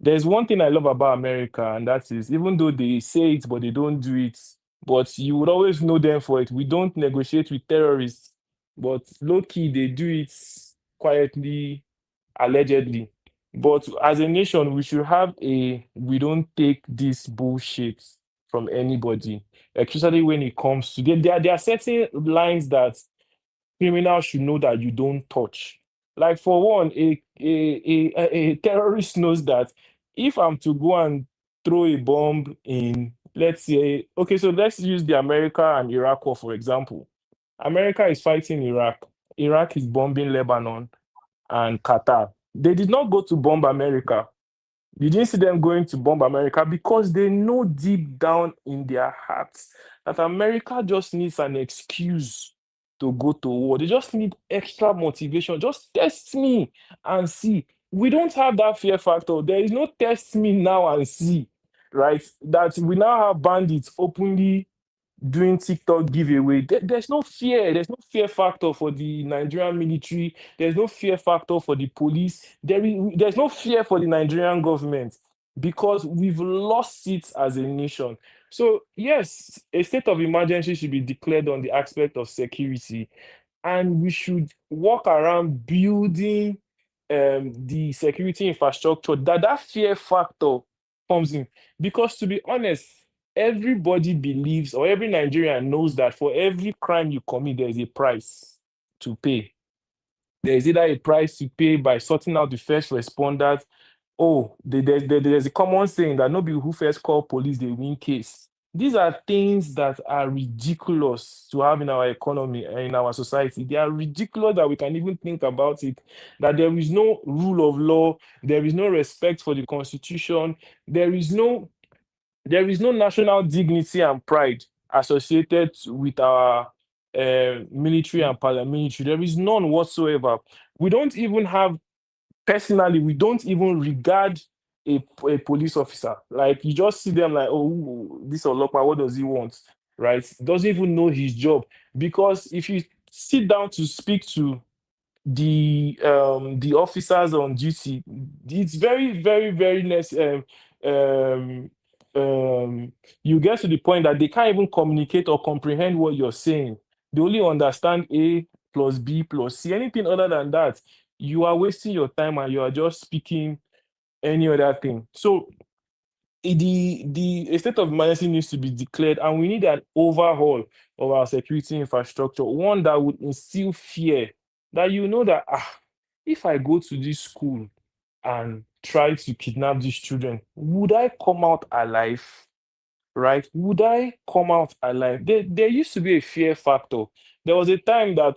S3: There's one thing I love about America, and that is, even though they say it, but they don't do it, but you would always know them for it. We don't negotiate with terrorists, but low key, they do it quietly, allegedly. But as a nation, we should have we don't take this bullshit from anybody, especially when it comes to, there are certain lines that criminals should know that you don't touch. Like for one, a terrorist knows that if I'm to go and throw a bomb in, let's say, okay, so let's use the America and Iraq war, for example. America is fighting Iraq. Iraq is bombing Lebanon and Qatar. They did not go to bomb America. You didn't see them going to bomb America because they know deep down in their hearts that America just needs an excuse to go to war. They just need extra motivation. Just test me and see. We don't have that fear factor. There is no test me now and see, right? That we now have bandits openly doing TikTok giveaway. There's no fear. There's no fear factor for the Nigerian military. There's no fear factor for the police. There's no fear for the Nigerian government because we've lost it as a nation. So yes, a state of emergency should be declared on the aspect of security, and we should walk around building the security infrastructure that fear factor comes in. Because to be honest, everybody believes or every Nigerian knows that for every crime you commit, there is a price to pay. There is either a price to pay by sorting out the first responders. Oh, there's a common saying that nobody who first call police, they win case. These are things that are ridiculous to have in our economy and in our society. They are ridiculous that we can even think about it. That there is no rule of law, there is no respect for the constitution, there is no national dignity and pride associated with our military and paramilitary. There is none whatsoever. We don't even have, personally, we don't even regard a police officer. Like, you just see them like, oh, this Olokpa, what does he want? Right? Doesn't even know his job. Because if you sit down to speak to the officers on duty, it's very, very, very um um you get to the point that they can't even communicate or comprehend what you're saying. They only understand A plus B plus C. Anything other than that, you are wasting your time and you are just speaking any other thing. So a state of emergency needs to be declared, and we need an overhaul of our security infrastructure, one that would instill fear, that you know that if I go to this school and try to kidnap these children, would I come out alive? Right? Would I come out alive? There used to be a fear factor. There was a time that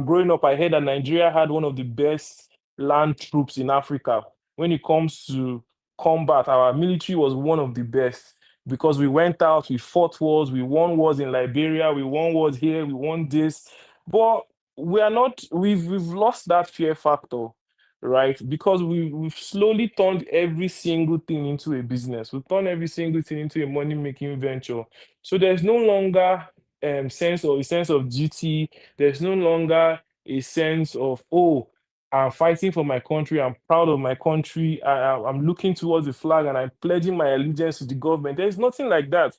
S3: growing up, I heard that Nigeria had one of the best land troops in Africa. When it comes to combat, our military was one of the best because we went out, we fought wars, we won wars in Liberia, we won wars here, we won this. But we are not, we've lost that fear factor, right? Because we've slowly turned every single thing into a business. We've turned every single thing into a money-making venture. So there's no longer a sense of duty. There's no longer a sense of, oh, I'm fighting for my country. I'm proud of my country. I'm looking towards the flag and I'm pledging my allegiance to the government. There's nothing like that.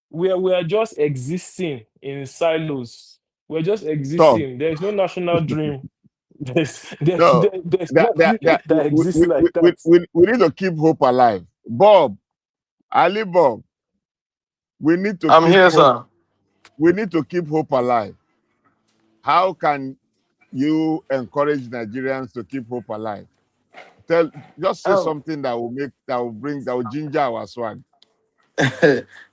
S3: We are just existing in silos. We're just
S1: So,
S3: existing. There's no national dream.
S1: no,
S3: There's nothing that exists like that.
S1: we need to keep hope alive. Bob, Ali Bob, we need to
S4: I'm
S1: keep
S4: here,
S1: hope.
S4: sir.
S1: We need to keep hope alive. How can you encourage Nigerians to keep hope alive? Just say
S4: Oh.
S1: something that will ginger our swag.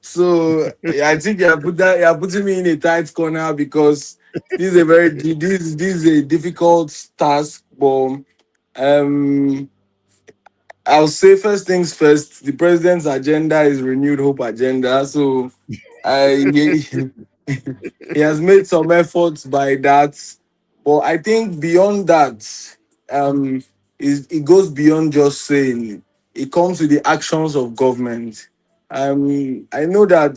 S4: So I think you're putting me in a tight corner because this is a difficult task, but um I'll say first things first. The president's agenda is renewed hope agenda. So he, he has made some efforts by that. But I think beyond that, it goes beyond just saying. It comes with the actions of government. I know that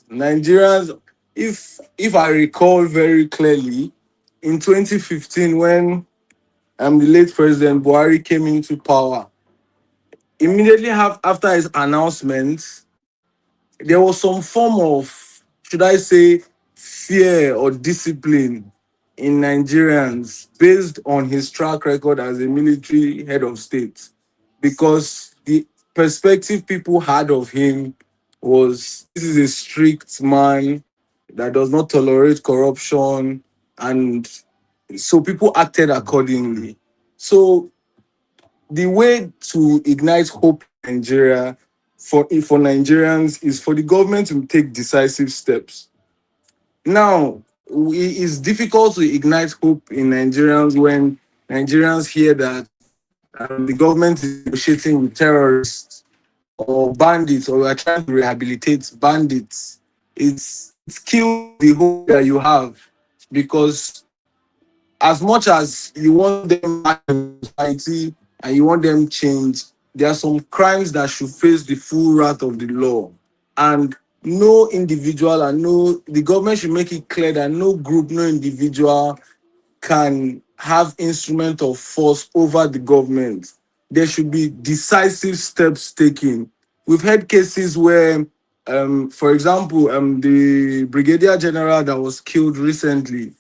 S4: Nigerians, if I recall very clearly, in 2015 when the late President Buhari came into power, immediately after his announcement, there was some form of, should I say, fear or discipline in Nigerians based on his track record as a military head of state. Because the perspective people had of him was this is a strict man that does not tolerate corruption, and so people acted accordingly. So the way to ignite hope in Nigeria for Nigerians is for the government to take decisive steps. Now, it's difficult to ignite hope in Nigerians when Nigerians hear that the government is negotiating with terrorists or bandits, or we are trying to rehabilitate bandits. It kills the hope that you have because as much as you want them back in society and you want them changed, there are some crimes that should face the full wrath of the law. And no individual and no the government should make it clear that no group, no individual can have instrument of force over the government. There should be decisive steps taken. We've had cases where, for example, the brigadier general that was killed recently,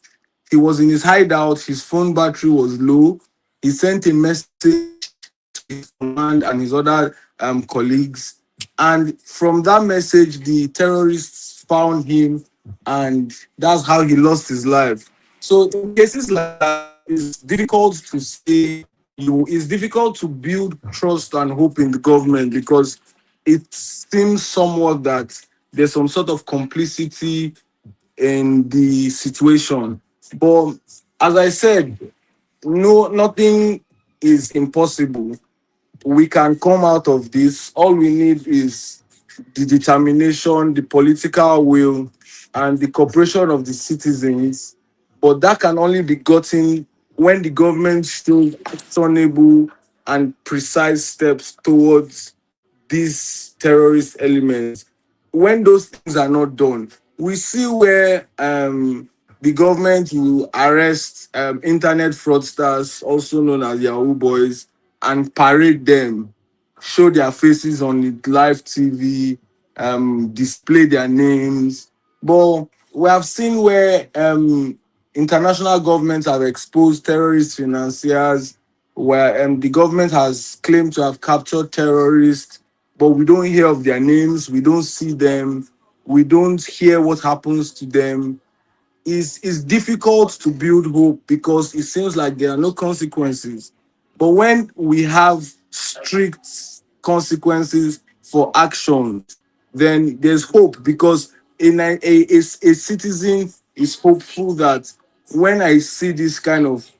S4: he was in his hideout, his phone battery was low. He sent a message to his command and his other colleagues. And from that message, the terrorists found him, and that's how he lost his life. So in cases like that, it's difficult to say it's difficult to build trust and hope in the government because it seems somewhat that there's some sort of complicity in the situation. But as I said, no, nothing is impossible. We can come out of this. All we need is the determination, the political will, and the cooperation of the citizens. But that can only be gotten when the government shows actionable and precise steps towards these terrorist elements. When those things are not done, we see where the government will arrest internet fraudsters, also known as Yahoo Boys, and parade them, show their faces on the live TV, display their names. But we have seen where international governments have exposed terrorist financiers, where the government has claimed to have captured terrorists, but we don't hear of their names, we don't see them, we don't hear what happens to them. Is difficult to build hope because it seems like there are no consequences. But when we have strict consequences for actions, then there's hope because a citizen is hopeful that when I see this kind of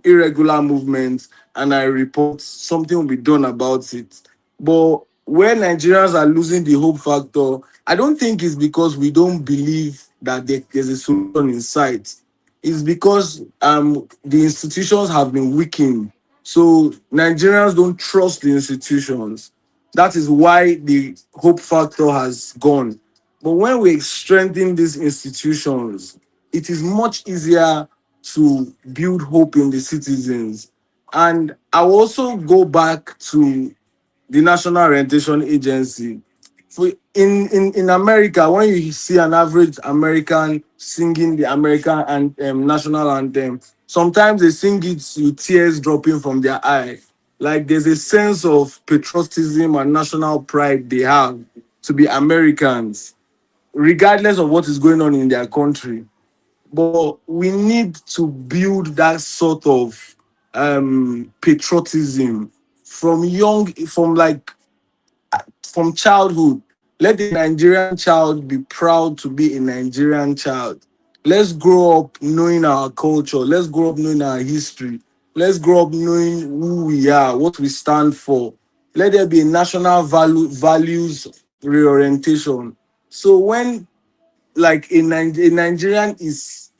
S4: irregular movement and I report, something will be done about it. But where Nigerians are losing the hope factor, I don't think it's because we don't believe that there's a solution in sight. It's because the institutions have been weakened. So Nigerians don't trust the institutions. That is why the hope factor has gone. But when we strengthen these institutions, it is much easier to build hope in the citizens. And I will also go back to the National Orientation Agency. In America, when you see an average American singing the American national anthem, sometimes they sing it with tears dropping from their eye. Like there's a sense of patriotism and national pride they have to be Americans, regardless of what is going on in their country. But we need to build that sort of patriotism from from childhood. Let the Nigerian child be proud to be a Nigerian child. Let's grow up knowing our culture. Let's grow up knowing our history. Let's grow up knowing who we are, what we stand for. Let there be a national values reorientation. So when like a Nigerian is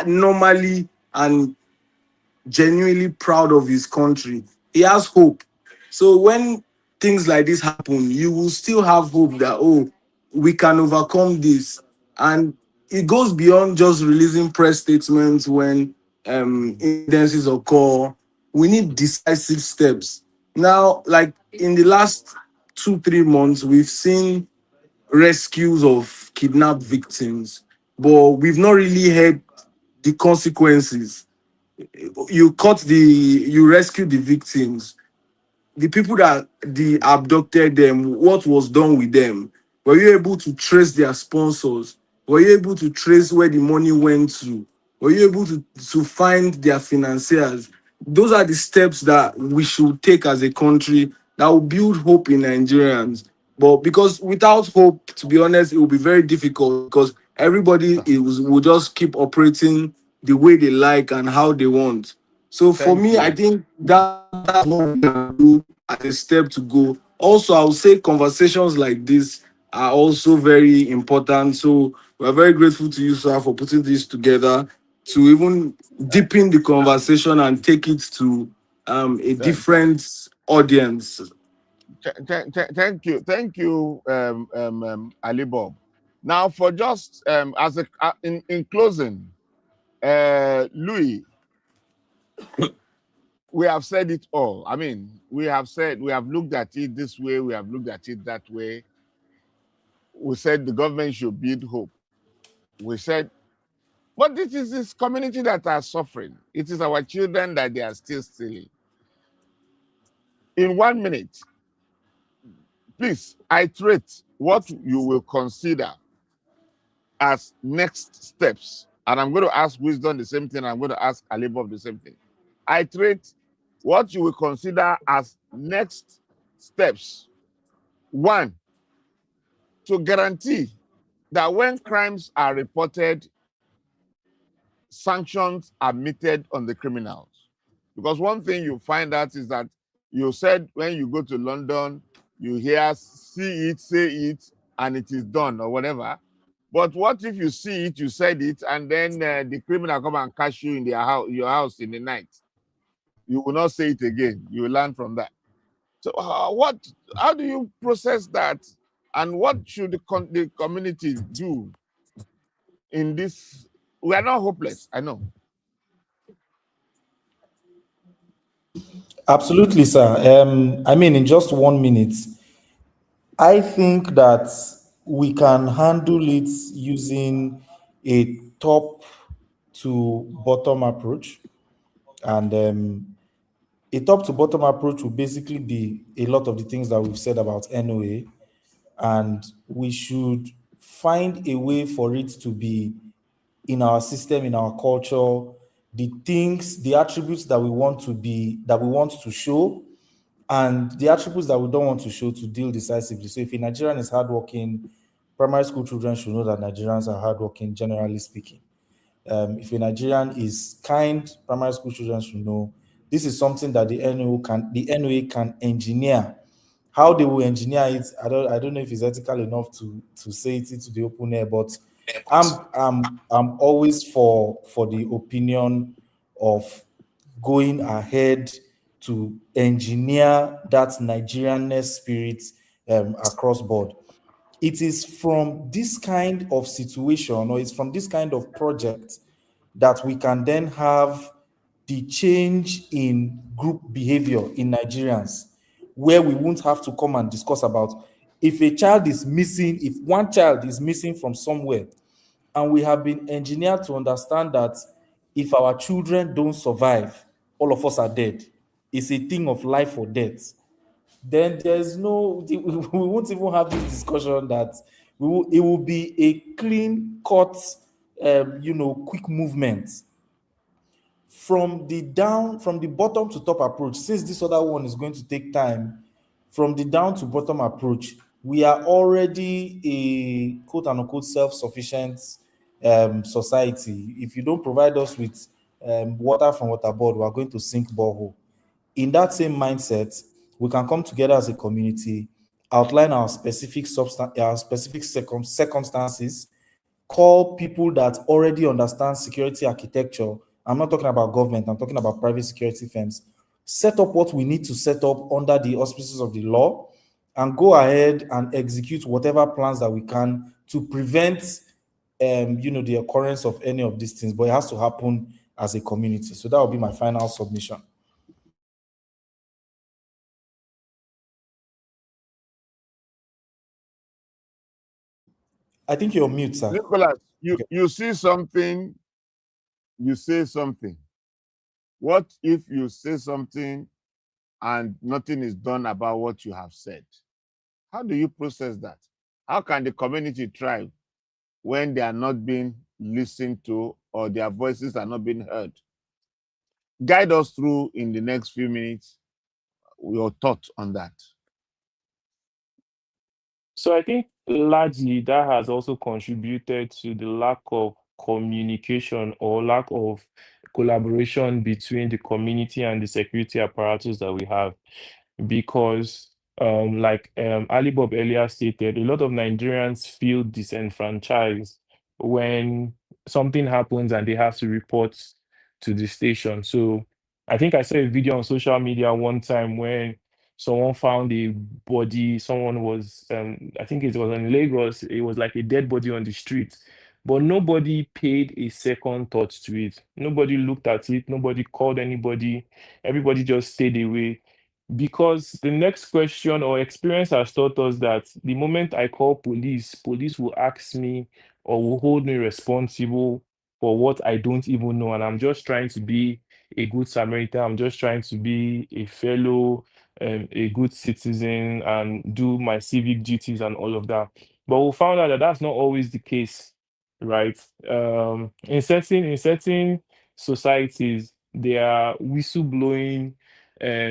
S4: normally and genuinely proud of his country, he has hope. So when things like this happen, you will still have hope that, oh, we can overcome this. And it goes beyond just releasing press statements when incidences occur. We need decisive steps. Now, like in the last 2, 3 months, we've seen rescues of kidnapped victims, but we've not really heard the consequences. You rescued the victims, the people that the abducted them, what was done with them? Were you able to trace their sponsors? Were you able to trace where the money went to? Were you able to find their financiers? Those are the steps that we should take as a country that will build hope in Nigerians. But because without hope, to be honest, it will be very difficult because everybody will just keep operating the way they like and how they want. So for
S1: Thank
S4: me, I
S1: you.
S4: think that's what we can do as a step to go. Also, I would say conversations like this are also very important. So we're very grateful to you, sir, for putting this together. to even deepen the conversation and take it to a
S1: Th-
S4: different audience.
S1: Thank you, Ali Bob. Now, for just as a in closing, Louis, we have said it all. I mean, we have said we have looked at it this way, we have looked at it that way. We said the government should build hope. We said, but it is this community that are suffering. It is our children that they are still stealing. In 1 minute, please iterate what you will consider as next steps. And I'm going to ask Wisdom the same thing. I'm going to ask Alibov the same thing. Iterate what you will consider as next steps. One, to guarantee that when crimes are reported, sanctions are meted on the criminals. Because one thing you find out is that you said when you go to London, you hear, see it, say it, and it is done or whatever. But what if you see it, you said it, and then the criminal come and catch you in your house in the night? You will not say it again. You will learn from that. So how do you process that? And what should the community do in this? We are not hopeless, I know.
S2: Absolutely, sir. I mean, in just 1 minute, I think that we can handle it using a top to bottom approach. And a top to bottom approach will basically be a lot of the things that we've said about NOA. And we should find a way for it to be in our system, in our culture, the things, the attributes that we want to be, that we want to show, and the attributes that we don't want to show to deal decisively. So if a Nigerian is hardworking, primary school children should know that Nigerians are hardworking, generally speaking. If a Nigerian is kind, primary school children should know this is something that the NOA can engineer. How they will engineer it, I don't know if it's ethical enough to say it into the open air, but I'm always for the opinion of going ahead to engineer that Nigerianness spirit across board. It is from this kind of situation, or it's from this kind of project, that we can then have the change in group behavior in Nigerians, where we won't have to come and discuss about if a child is missing, if one child is missing from somewhere, and we have been engineered to understand that if our children don't survive, all of us are dead. It's a thing of life or death. Then there's no, we won't even have this discussion that it will be a clean cut, quick movement from the bottom to top approach. Since this other one is going to take time, from the down to bottom approach, we are already a quote unquote self-sufficient society. If you don't provide us with water from water board, we are going to sink borehole. In that same mindset, we can come together as a community, outline our specific circumstances, call people that already understand security architecture. I'm not talking about government, I'm talking about private security firms. Set up what we need to set up under the auspices of the law, and go ahead and execute whatever plans that we can to prevent the occurrence of any of these things. But it has to happen as a community. So that will be my final submission. I think you're on mute, sir.
S1: Nicholas,
S2: Okay.
S1: you see something, you say something. What if you say something and nothing is done about what you have said? How do you process that? How can the community thrive when they are not being listened to or their voices are not being heard? Guide us through in the next few minutes your thoughts on that.
S3: So I think largely that has also contributed to the lack of communication or lack of collaboration between the community and the security apparatus that we have. Because like Ali Bob earlier stated, a lot of Nigerians feel disenfranchised when something happens and they have to report to the station. So I think I saw a video on social media one time when someone found a body. Someone was, I think it was in Lagos. It was like a dead body on the street, but nobody paid a second thought to it. Nobody looked at it. Nobody called anybody. Everybody just stayed away because the next question or experience has taught us that the moment I call police, police will ask me or will hold me responsible for what I don't even know. And I'm just trying to be a good Samaritan. I'm just trying to be a fellow, a good citizen and do my civic duties and all of that. But we found out that that's not always the case, right? In certain societies, there are whistleblowing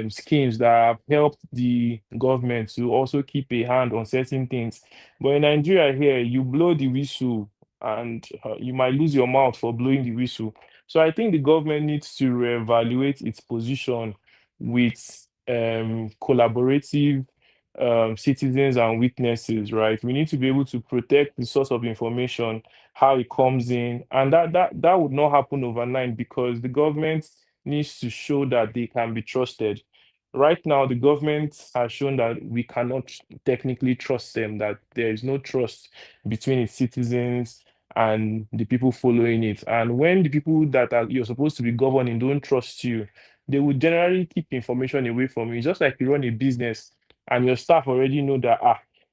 S3: schemes that have helped the government to also keep a hand on certain things. But in Nigeria here, you blow the whistle and you might lose your mouth for blowing the whistle. So I think the government needs to reevaluate its position with collaborative citizens and witnesses, right? We need to be able to protect the source of information, how it comes in, and that would not happen overnight because the government needs to show that they can be trusted. Right now, the government has shown that we cannot technically trust them, that there is no trust between its citizens and the people following it. And when the people that you're supposed to be governing don't trust you, they will generally keep information away from you. Just like you run a business and your staff already know that,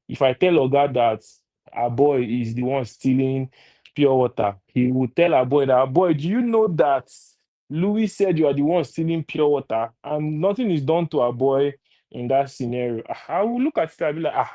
S3: if I tell Oga that our boy is the one stealing pure water, he will tell our boy that, our boy, do you know that Louis said you are the one stealing pure water and nothing is done to our boy in that scenario? I will look at it and be like,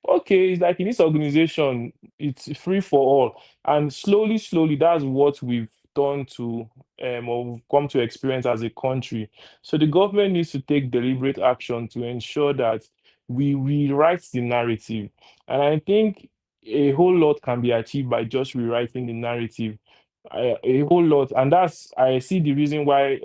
S3: okay, it's like in this organization, it's free for all. And slowly, slowly, that's what we've done to or we've come to experience as a country. So the government needs to take deliberate action to ensure that we rewrite the narrative. And I think a whole lot can be achieved by just rewriting the narrative. A whole lot, and that's I see the reason why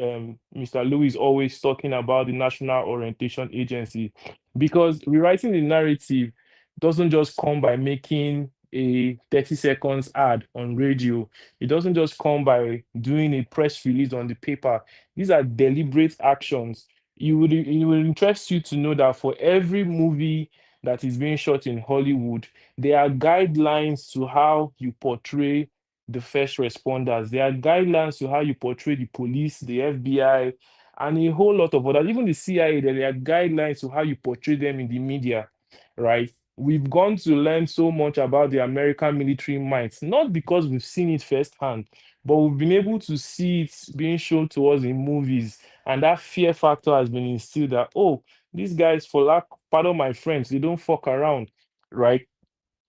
S3: Mr. Louis is always talking about the National Orientation Agency, because rewriting the narrative doesn't just come by making a 30 seconds ad on radio. It doesn't just come by doing a press release on the paper. These are deliberate actions. It will interest you to know that for every movie that is being shot in Hollywood, there are guidelines to how you portray the first responders. There are guidelines to how you portray the police, the FBI, and a whole lot of others. Even the CIA, there are guidelines to how you portray them in the media, right? We've gone to learn so much about the American military might, not because we've seen it firsthand, but we've been able to see it being shown to us in movies. And that fear factor has been instilled that, oh, these guys, for lack, pardon my friends, they don't fuck around, right?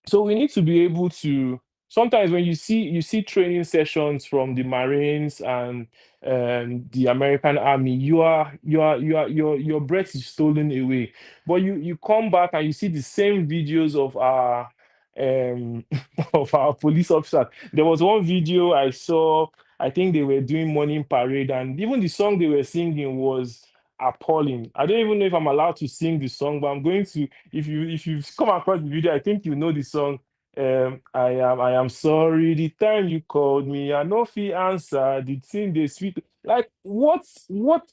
S3: So we need to be able to sometimes when you see training sessions from the Marines and the American Army, your breath is stolen away. But you come back and you see the same videos of our um of our police officers. There was one video I saw, I think they were doing morning parade, and even the song they were singing was appalling. I don't even know if I'm allowed to sing the song, but I'm going to. If you've come across the video, I think you know the song. I am sorry the time you called me, I no fit answer the thing they sweet. Like what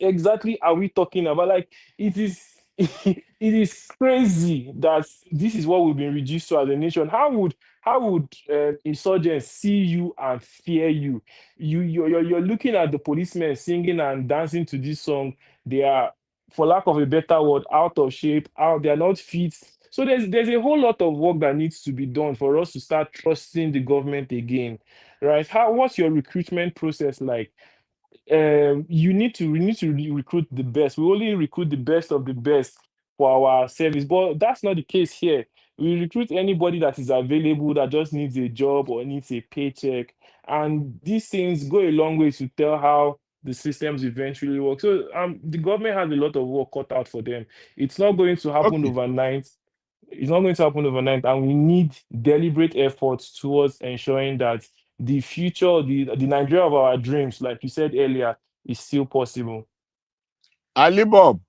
S3: exactly are we talking about? Like it is it is crazy that this is what we've been reduced to as a nation. How would insurgents see you and fear you? You're looking at the policemen singing and dancing to this song. They are, for lack of a better word, out of shape, out, they are not fit. So there's a whole lot of work that needs to be done for us to start trusting the government again, right? What's your recruitment process like? We need to recruit the best. We only recruit the best of the best for our service, but that's not the case here. We recruit anybody that is available that just needs a job or needs a paycheck, and these things go a long way to tell how the systems eventually work. So the government has a lot of work cut out for them. It's not going to happen
S1: Okay.
S3: overnight. It's not going to happen overnight, and we need deliberate efforts towards ensuring that the future, the Nigeria of our dreams, like you said earlier, is still possible.
S1: Ali Bob,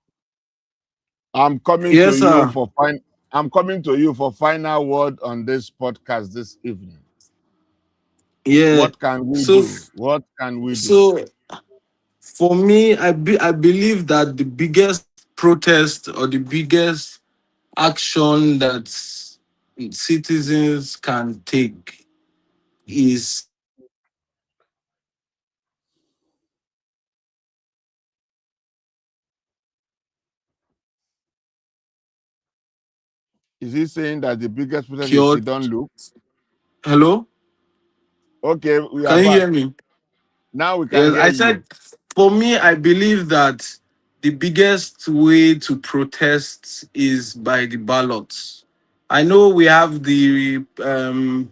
S1: I'm coming to
S4: Yes,
S1: you
S4: sir.
S1: for fine. I'm coming to you for final word on this podcast this evening.
S4: Yeah.
S1: What can we
S4: So
S1: do? What can we do?
S4: so for me, I believe that the biggest protest or the biggest action that citizens can take is
S1: Is he saying that the biggest protest is
S4: secured.
S1: he don't look?
S4: Hello,
S1: Okay, we are
S4: can you
S1: back.
S4: hear me?
S1: Now we can
S4: Yes,
S1: hear
S4: I
S1: you.
S4: said for me, I believe that the biggest way to protest is by the ballots. I know we have the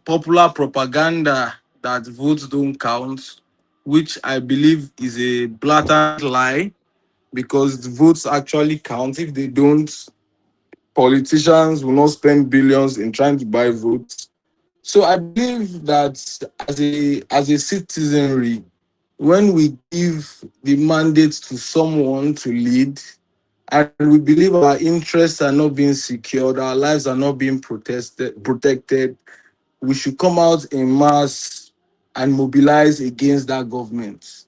S4: popular propaganda that votes don't count, which I believe is a blatant lie because the votes actually count. If they don't, politicians will not spend billions in trying to buy votes. So I believe that as a citizenry, when we give the mandate to someone to lead, and we believe our interests are not being secured, our lives are not being protected, we should come out in mass and mobilize against that government.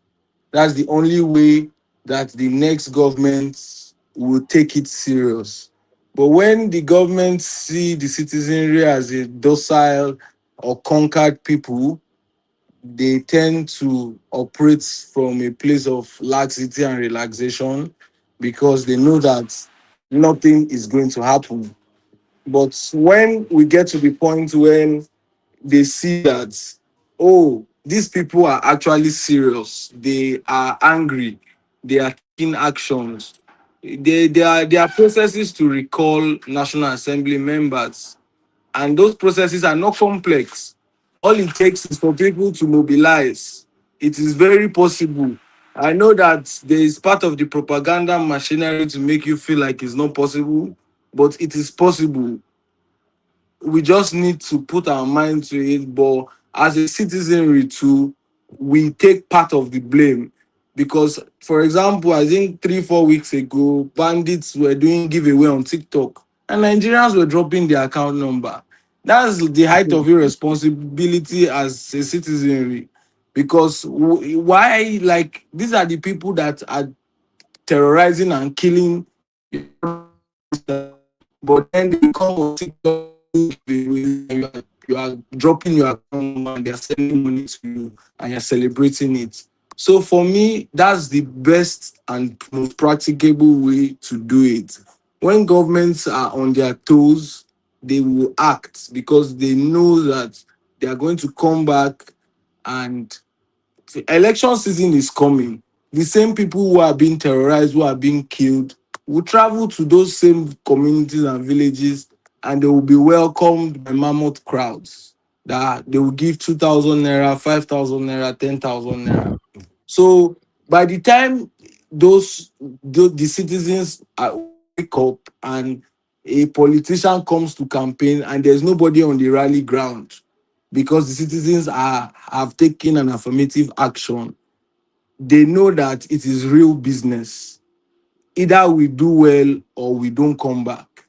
S4: That's the only way that the next government will take it serious. But when the government see the citizenry as a docile or conquered people, they tend to operate from a place of laxity and relaxation because they know that nothing is going to happen. But when we get to the point when they see that, oh, these people are actually serious, they are angry, they are taking actions, there are processes to recall National Assembly members, and those processes are not complex. All it takes is for people to mobilize. It is very possible. I know that there is part of the propaganda machinery to make you feel like it's not possible, but it is possible. We just need to put our mind to it. But as a citizenry too, we take part of the blame. Because, for example, I think 3, 4 weeks ago, bandits were doing giveaway on TikTok and Nigerians were dropping their account number. That's the height of irresponsibility as a citizenry. Because why, like, these are the people that are terrorizing and killing your but then they come on TikTok and you are dropping your account and they're sending money to you and you're celebrating it. So for me, that's the best and most practicable way to do it. When governments are on their toes, they will act because they know that they are going to come back, and election season is coming. The same people who are being terrorized, who are being killed, will travel to those same communities and villages, and they will be welcomed by mammoth crowds. That they will give 2,000 naira, 5,000 naira, 10,000 naira. So by the time the citizens wake up and a politician comes to campaign and there's nobody on the rally ground because the citizens have taken an affirmative action, they know that it is real business. Either we do well or we don't come back.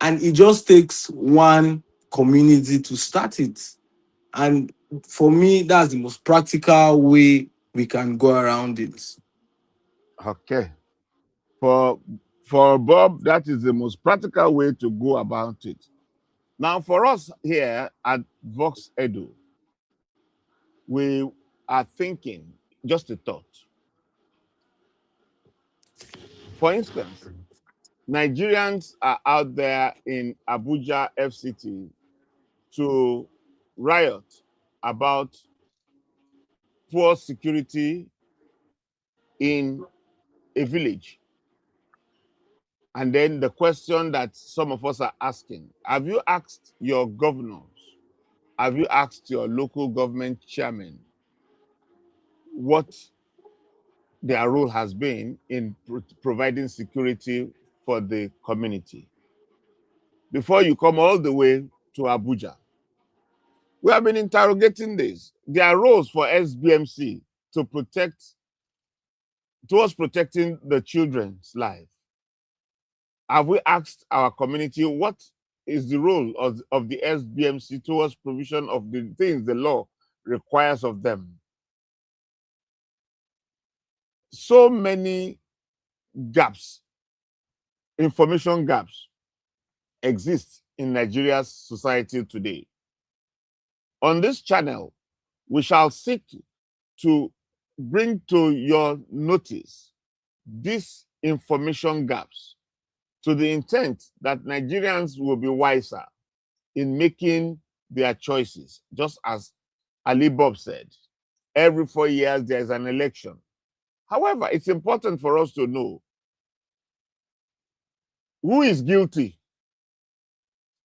S4: And it just takes one community to start it. And for me, that's the most practical way we can go around it.
S1: Okay. For for Bob, that is the most practical way to go about it. Now, for us here at Vox Edu, we are thinking just a thought. For instance, Nigerians are out there in Abuja FCT to riot about poor security in a village. And then the question that some of us are asking, have you asked your governors? Have you asked your local government chairman what their role has been in providing security for the community? Before you come all the way to Abuja, we have been interrogating this. There are roles for Sbmc to protect, towards protecting the children's life. Have we asked our community what is the role of the Sbmc towards provision of the things the law requires of them. So many gaps, information gaps, exist in Nigeria's society today. On this channel, we shall seek to bring to your notice these information gaps to the intent that Nigerians will be wiser in making their choices. Just as Ali Bob said, every 4 years there is an election. However, it's important for us to know who is guilty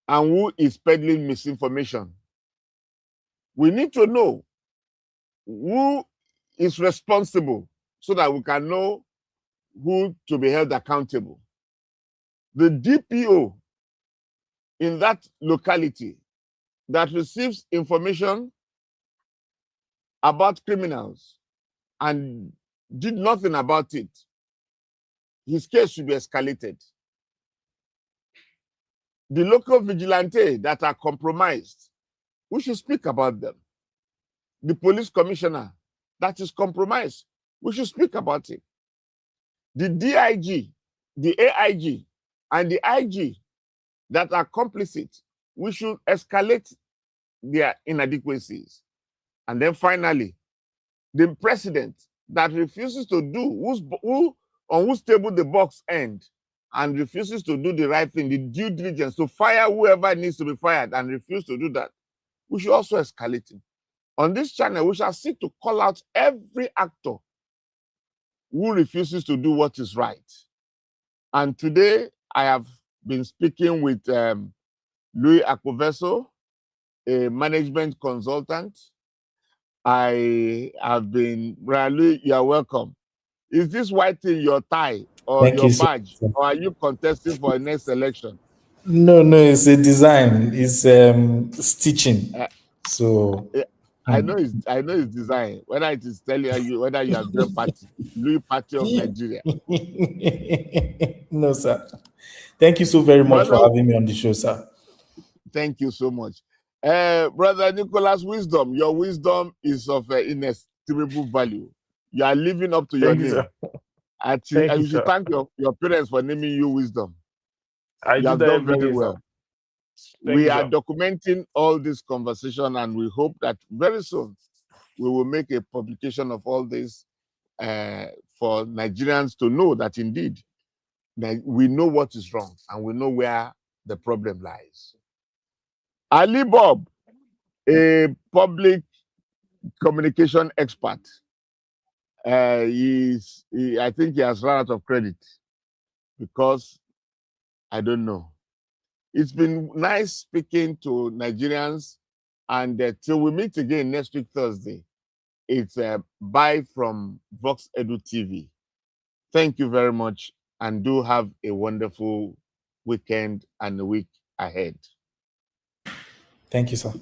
S1: and who is peddling misinformation. We need to know who is responsible so that we can know who to be held accountable. The DPO in that locality that receives information about criminals and did nothing about it, his case should be escalated. The local vigilante that are compromised, we should speak about them. The police commissioner that is compromised, we should speak about it. The DIG, the AIG, and the IG that are complicit, we should escalate their inadequacies. And then finally, the president that refuses to do, on whose table the box ends and refuses to do the right thing, the due diligence to fire whoever needs to be fired and refuse to do that, we should also escalate him. On this channel, we shall seek to call out every actor who refuses to do what is right. And today, I have been speaking with Louis Akoveso, a management consultant. I have been, Louis, you are welcome. Is this white thing your tie or
S2: Thank
S1: your
S2: you so
S1: badge,
S2: much.
S1: or are you contesting for the next election?
S2: No, it's a design. It's stitching.
S1: Uh,
S2: So
S1: eh, I know his design. Whether it is telling you whether you have joined party, Louis Party of Nigeria.
S2: no, sir. Thank you so very much for
S1: Brother,
S2: having me on the show, sir.
S1: thank you so much. Brother Nicholas, wisdom. Your wisdom is of inestimable value. You are living up to your
S3: Thank you,
S1: name.
S3: sir.
S1: And
S3: Thank you,
S1: you should
S3: sir.
S1: thank your parents for naming you wisdom.
S3: I
S1: You
S3: do
S1: have
S3: that
S1: done
S3: every
S1: very
S3: day, sir.
S1: well.
S3: Thank
S1: We
S3: you,
S1: are
S3: sir.
S1: documenting all this conversation, and we hope that very soon we will make a publication of all this for Nigerians to know that indeed we know what is wrong and we know where the problem lies. Ali Bob, a public communication expert, I think he has run out of credit because I don't know. It's been nice speaking to Nigerians, and till we meet again next week, Thursday, it's bye from Vox Edu TV. Thank you very much, and do have a wonderful weekend and a week ahead.
S2: Thank you, sir.